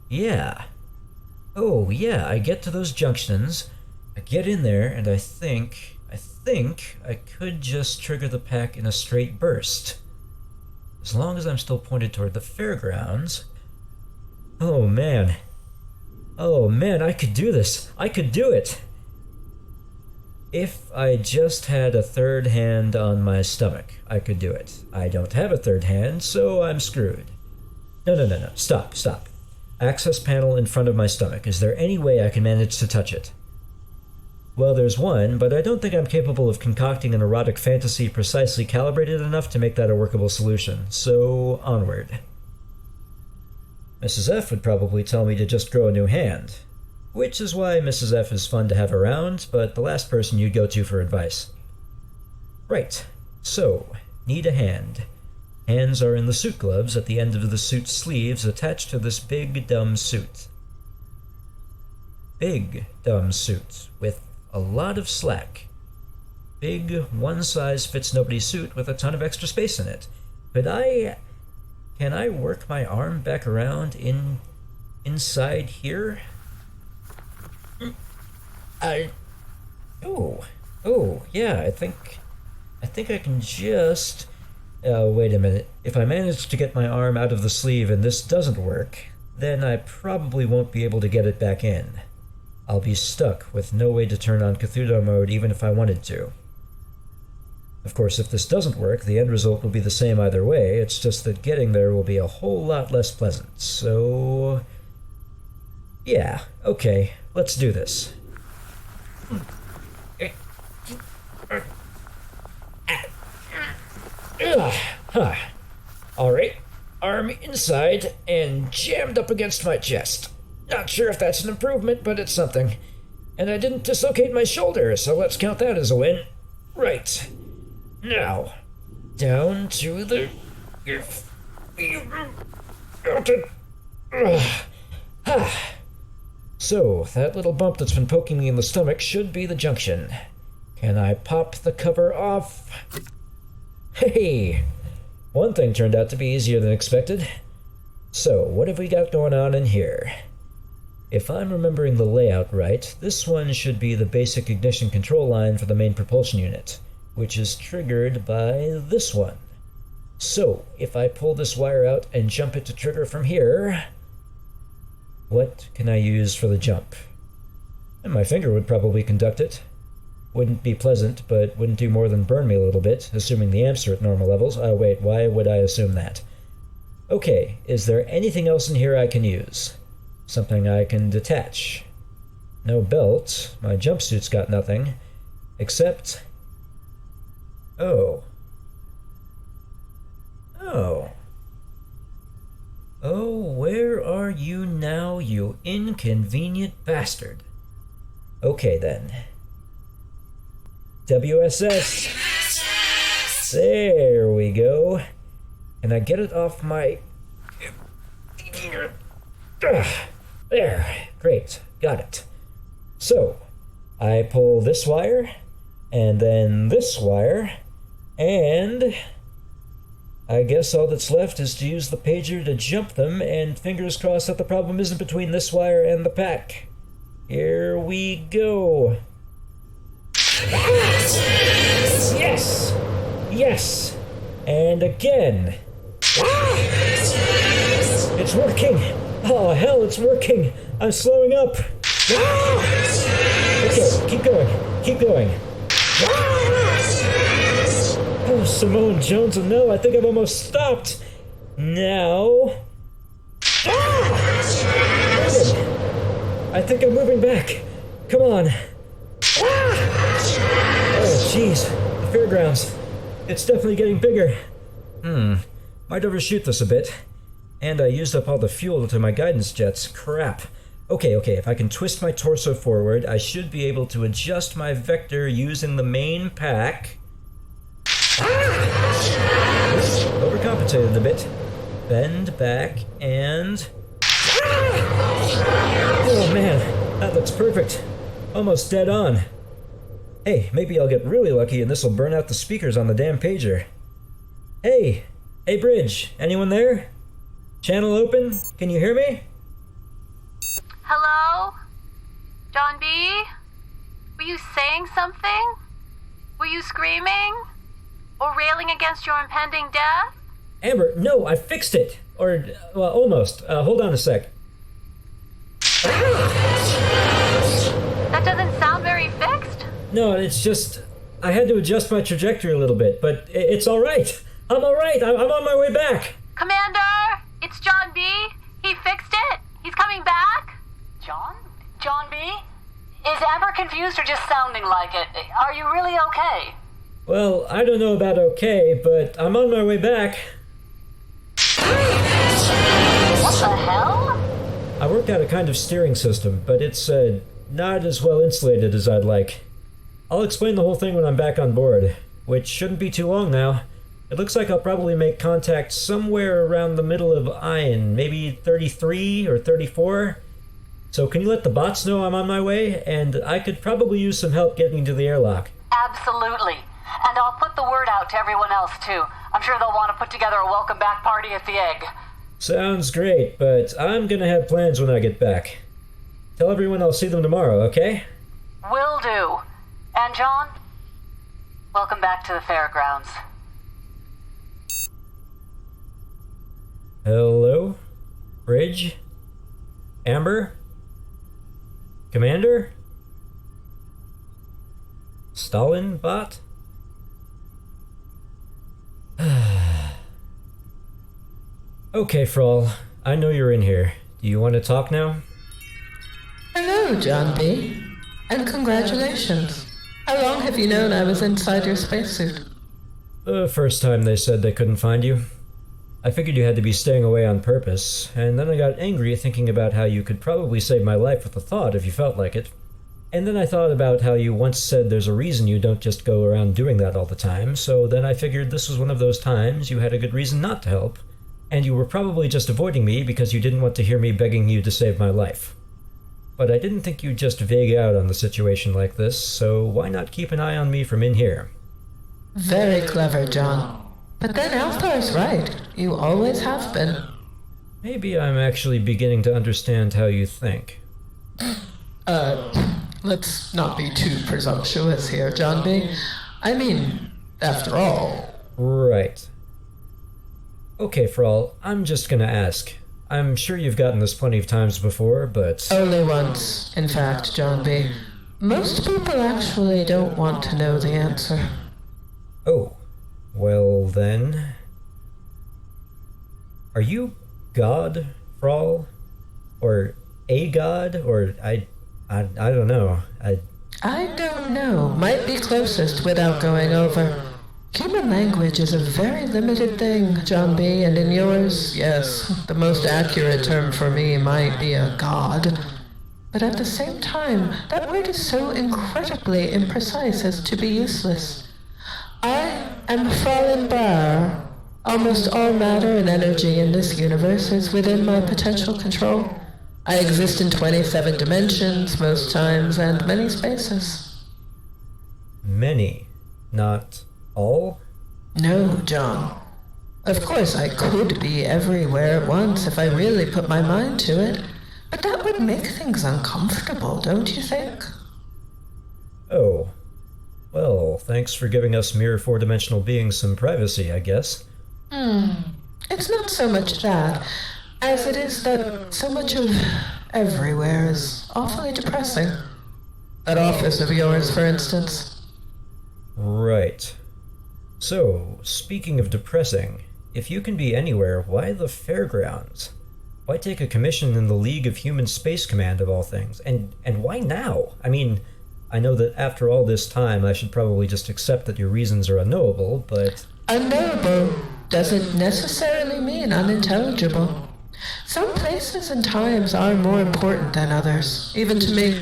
yeah. Oh, yeah, I get to those junctions, I get in there, and I think I could just trigger the pack in a straight burst. As long as I'm still pointed toward the fairgrounds... Oh man, I could do this. I could do it. If I just had a third hand on my stomach, I could do it. I don't have a third hand, so I'm screwed. No. Stop. Access panel in front of my stomach. Is there any way I can manage to touch it? Well, there's one, but I don't think I'm capable of concocting an erotic fantasy precisely calibrated enough to make that a workable solution. So, onward. Mrs. F would probably tell me to just grow a new hand, which is why Mrs. F is fun to have around, but the last person you'd go to for advice. Right, so, need a hand. Hands are in the suit gloves at the end of the suit sleeves attached to this big, dumb suit. Big, dumb suit, with a lot of slack. Big, one-size-fits-nobody suit with a ton of extra space in it. Can I work my arm back around inside here? Yeah, I think I can just... wait a minute. If I manage to get my arm out of the sleeve and this doesn't work, then I probably won't be able to get it back in. I'll be stuck with no way to turn on Cthulhu mode even if I wanted to. Of course, if this doesn't work, the end result will be the same either way, it's just that getting there will be a whole lot less pleasant, so... yeah, okay, let's do this. Alright, arm inside and jammed up against my chest. Not sure if that's an improvement, but it's something. And I didn't dislocate my shoulder, so let's count that as a win. Right. Now, down to the... So, that little bump that's been poking me in the stomach should be the junction. Can I pop the cover off? Hey! One thing turned out to be easier than expected. So, what have we got going on in here? If I'm remembering the layout right, this one should be the basic ignition control line for the main propulsion unit, which is triggered by this one. So, if I pull this wire out and jump it to trigger from here, what can I use for the jump? And my finger would probably conduct it. Wouldn't be pleasant, but wouldn't do more than burn me a little bit, assuming the amps are at normal levels. Oh wait, why would I assume that? Okay, is there anything else in here I can use? Something I can detach? No belt, my jumpsuit's got nothing, except... Oh, where are you now, you inconvenient bastard? Okay then. WSS. There we go. Can I get it off my... There. Great. Got it. So, I pull this wire, and then this wire, and... I guess all that's left is to use the pager to jump them, and fingers crossed that the problem isn't between this wire and the pack. Here we go. Yes! Yes! And again. It's working! Oh, hell, it's working! I'm slowing up! Okay, keep going. Keep going. Oh, Simone Jones, and no, I think I've almost stopped. Now... I think I'm moving back. Come on. Oh, jeez. The fairgrounds. It's definitely getting bigger. Might overshoot this a bit. And I used up all the fuel to my guidance jets. Crap. Okay, if I can twist my torso forward, I should be able to adjust my vector using the main pack. Overcompensated a bit. Bend back and... Oh man, that looks perfect. Almost dead on. Hey, maybe I'll get really lucky and this'll burn out the speakers on the damn pager. Hey, Bridge, anyone there? Channel open? Can you hear me? Hello? John B? Were you saying something? Were you screaming? Or railing against your impending death? Amber, no, I fixed it. Or, well, almost. Hold on a sec. That doesn't sound very fixed. No, it's just... I had to adjust my trajectory a little bit, but it's all right. I'm all right. I'm on my way back. Commander, it's John B. He fixed it. He's coming back. John? John B? Is Amber confused or just sounding like it? Are you really okay? Well, I don't know about okay, but I'm on my way back. What the hell? I worked out a kind of steering system, but it's not as well insulated as I'd like. I'll explain the whole thing when I'm back on board, which shouldn't be too long now. It looks like I'll probably make contact somewhere around the middle of Iron, maybe 33 or 34. So can you let the bots know I'm on my way? And I could probably use some help getting to the airlock. Absolutely. And I'll put the word out to everyone else, too. I'm sure they'll want to put together a welcome back party at the Egg. Sounds great, but I'm gonna have plans when I get back. Tell everyone I'll see them tomorrow, okay? Will do. And John, welcome back to the fairgrounds. Hello? Bridge? Amber? Commander? StalinBot? Okay, Frall. I know you're in here. Do you want to talk now? Hello, John B. And congratulations. How long have you known I was inside your spacesuit? The first time they said they couldn't find you. I figured you had to be staying away on purpose, and then I got angry thinking about how you could probably save my life with a thought if you felt like it. And then I thought about how you once said there's a reason you don't just go around doing that all the time, so then I figured this was one of those times you had a good reason not to help, and you were probably just avoiding me because you didn't want to hear me begging you to save my life. But I didn't think you'd just vague out on the situation like this, so why not keep an eye on me from in here? Very clever, John. But then Althaar's right. You always have been. Maybe I'm actually beginning to understand how you think. Let's not be too presumptuous here, John B. I mean, after all... Right. Okay, Frall, I'm just gonna ask. I'm sure you've gotten this plenty of times before, but... Only once, in fact, John B. Most people actually don't want to know the answer. Oh. Well, then... Are you God, Frall? Or a god? Or I don't know. I don't know. Might be closest without going over. Human language is a very limited thing, John B., and in yours, yes, the most accurate term for me might be a god. But at the same time, that word is so incredibly imprecise as to be useless. I am Frallen-Br'ar. Almost all matter and energy in this universe is within my potential control. I exist in 27 dimensions most times and many spaces. Many, not all? No, John. Of course I could be everywhere at once if I really put my mind to it, but that would make things uncomfortable, don't you think? Oh. Well, thanks for giving us mere four-dimensional beings some privacy, I guess. It's not so much that, as it is that so much of everywhere is awfully depressing. That office of yours, for instance. Right. So, speaking of depressing, if you can be anywhere, why the fairgrounds? Why take a commission in the League of Human Space Command, of all things? And why now? I mean, I know that after all this time, I should probably just accept that your reasons are unknowable, but... Unknowable doesn't necessarily mean unintelligible. Some places and times are more important than others, even to me.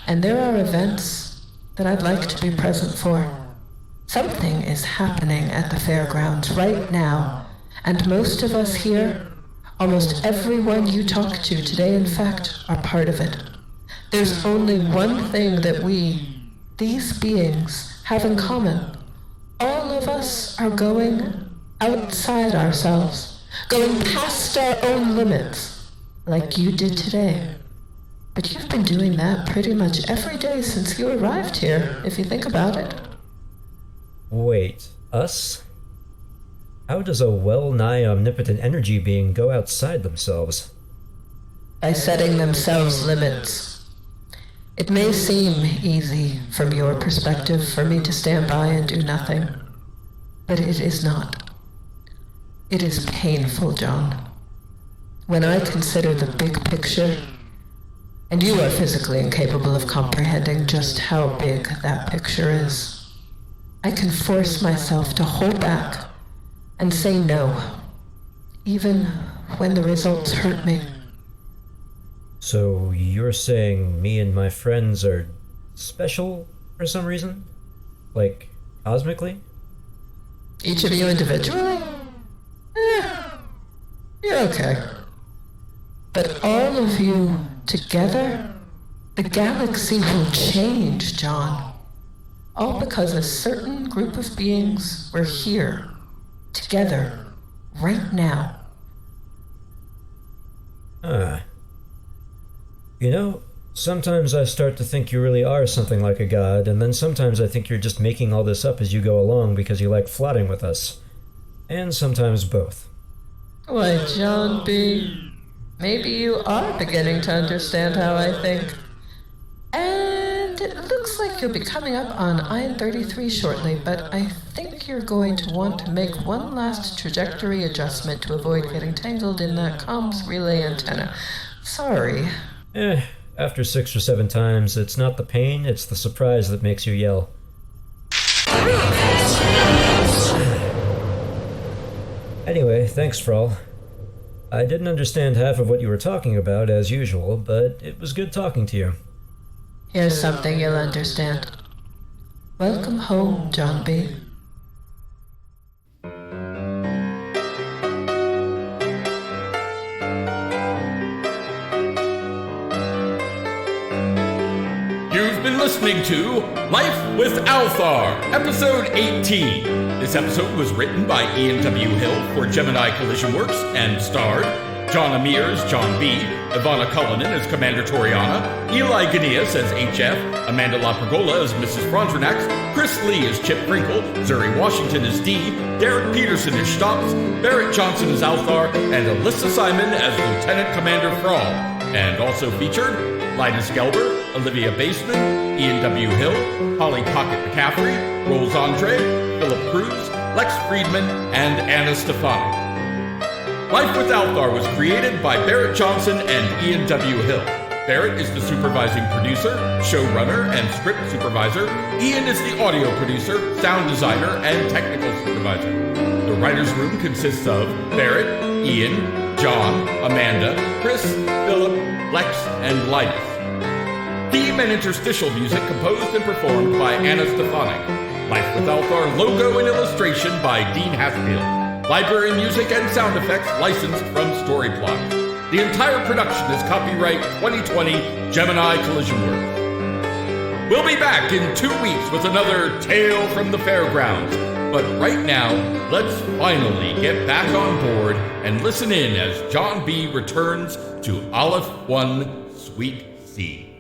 And there are events that I'd like to be present for. Something is happening at the fairgrounds right now, and most of us here, almost everyone you talk to today, in fact, are part of it. There's only one thing that we, these beings, have in common. All of us are going outside ourselves, going past our own limits, like you did today. But you've been doing that pretty much every day since you arrived here, if you think about it. Wait, us? How does a well-nigh omnipotent energy being go outside themselves? By setting themselves limits. It may seem easy, from your perspective, for me to stand by and do nothing, but it is not. It is painful, John. When I consider the big picture, and you are physically incapable of comprehending just how big that picture is, I can force myself to hold back and say no, even when the results hurt me. So you're saying me and my friends are special for some reason? Like, cosmically? Each of you individually? You're okay. But all of you together, the galaxy will change, John. All because a certain group of beings were here, together, right now. You know, sometimes I start to think you really are something like a god, and then sometimes I think you're just making all this up as you go along because you like flatting with us. And sometimes both. Why, John B., maybe you are beginning to understand how I think. And it looks like you'll be coming up on Iron 33 shortly, but I think you're going to want to make one last trajectory adjustment to avoid getting tangled in that comms relay antenna. Sorry. After 6 or 7 times, it's not the pain, it's the surprise that makes you yell. Anyway, thanks, Frall. I didn't understand half of what you were talking about, as usual, but it was good talking to you. Here's something you'll understand. Welcome home, John B. You've been listening to Life with Althaar, Episode 18. This episode was written by Ian W. Hill for Gemini Collision Works and starred John Amir as John B., Ivanna Cullinan as Commander Torianna, Eli Ganias as HF, Amanda Pergola as Mrs. Frondrinax, Chris Lee as Chip Frinkel, Zuri Washington as D, Derrick Peterson as Xtopps, Berit Johnson as Althaar, and Alyssa Simon as Lieutenant Commander Frall. And also featured Linus Gelber, Olivia Baseman, Ian W. Hill, Holly Pocket McCaffrey, Rolls Andre, Philip Cruz, Lex Friedman, and Anna Stefanik. Life with Althaar was created by Berit Johnson and Ian W. Hill. Berit is the supervising producer, showrunner, and script supervisor. Ian is the audio producer, sound designer, and technical supervisor. The writer's room consists of Berit, Ian, John, Amanda, Chris, Philip, Lex, and Linus. Theme and interstitial music composed and performed by Anna Stefanik. Life with Althaar logo and illustration by Dean Haskell. Library music and sound effects licensed from Storyplot. The entire production is copyright 2020 Gemini Collision Works. We'll be back in 2 weeks with another Tale from the Fairgrounds. But right now, let's finally get back on board and listen in as John B. returns to Aleph 1 Sweet Sea.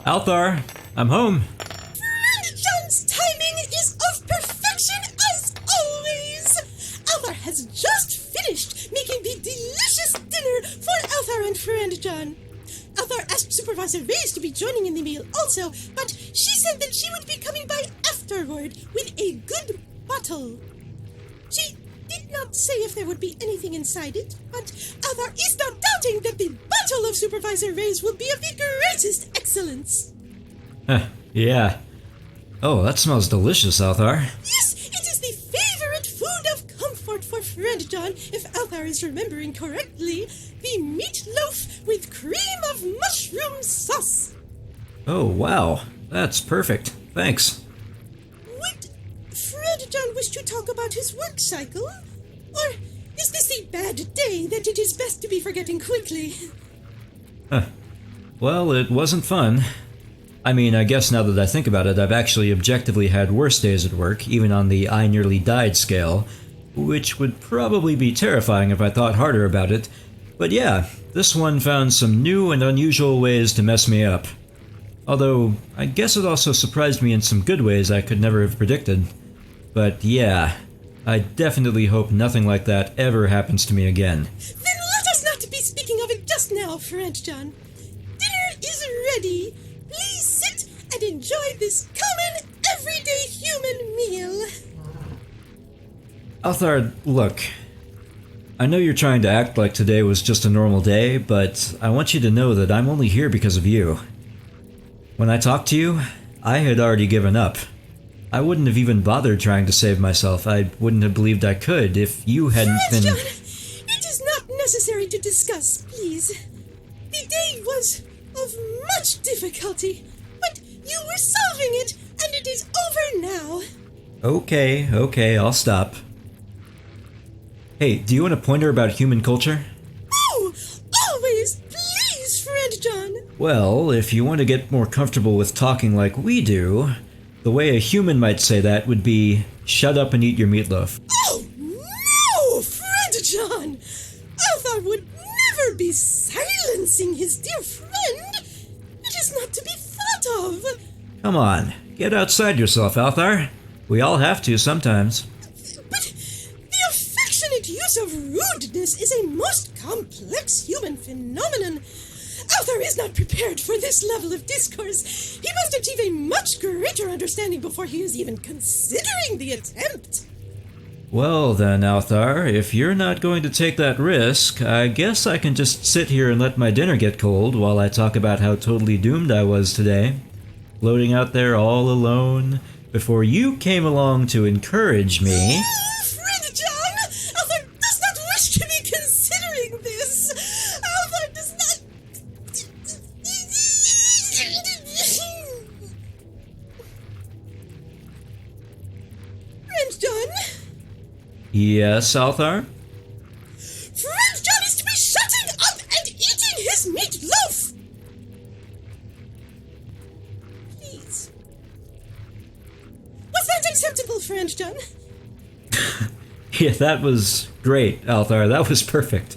Althaar, I'm home. John's timing is of perfection as always. Althaar has just finished making the delicious dinner for Althaar and friend John. Althaar asked Supervisor Reyes to be joining in the meal also, but she said that she would be coming by afterward with a good bottle. She did not say if there would be anything inside it, but Althaar is not doubting that the bottle of Supervisor Reyes will be of the greatest excellence. Yeah. Oh, that smells delicious, Althaar. Yes, it is the favorite food of comfort for friend John, if Althaar is remembering correctly. The meatloaf with cream of mushroom sauce. Oh, wow. That's perfect. Thanks. Would friend John wish to talk about his work cycle? Or is this a bad day that it is best to be forgetting quickly? Well, it wasn't fun. I mean, I guess now that I think about it, I've actually objectively had worse days at work, even on the I nearly died scale, which would probably be terrifying if I thought harder about it. But yeah, this one found some new and unusual ways to mess me up. Although, I guess it also surprised me in some good ways I could never have predicted. But yeah, I definitely hope nothing like that ever happens to me again. Then let us not be speaking of it just now, friend John. Dinner is ready. Please sit and enjoy this common, everyday human meal. Althaar, look. I know you're trying to act like today was just a normal day, but I want you to know that I'm only here because of you. When I talked to you, I had already given up. I wouldn't have even bothered trying to save myself. I wouldn't have believed I could if you hadn't been... John, it is not necessary to discuss, please. The day was of much difficulty, but you were solving it, and it is over now. Okay, I'll stop. Hey, do you want a pointer about human culture? Oh, always, please, friend John. Well, if you want to get more comfortable with talking like we do, the way a human might say that would be, shut up and eat your meatloaf. Oh, no, friend John. Althaar would never be silencing his dear friend. It is not to be thought of. Come on, get outside yourself, Althaar. We all have to sometimes. Use of rudeness is a most complex human phenomenon. Althaar is not prepared for this level of discourse. He must achieve a much greater understanding before he is even considering the attempt. Well then, Althaar, if you're not going to take that risk, I guess I can just sit here and let my dinner get cold while I talk about how totally doomed I was today. Floating out there all alone, before you came along to encourage me... Yes, Althaar? Friend John is to be shutting up and eating his meatloaf! Please. Was that acceptable, Friend John? Yeah, that was great, Althaar. That was perfect.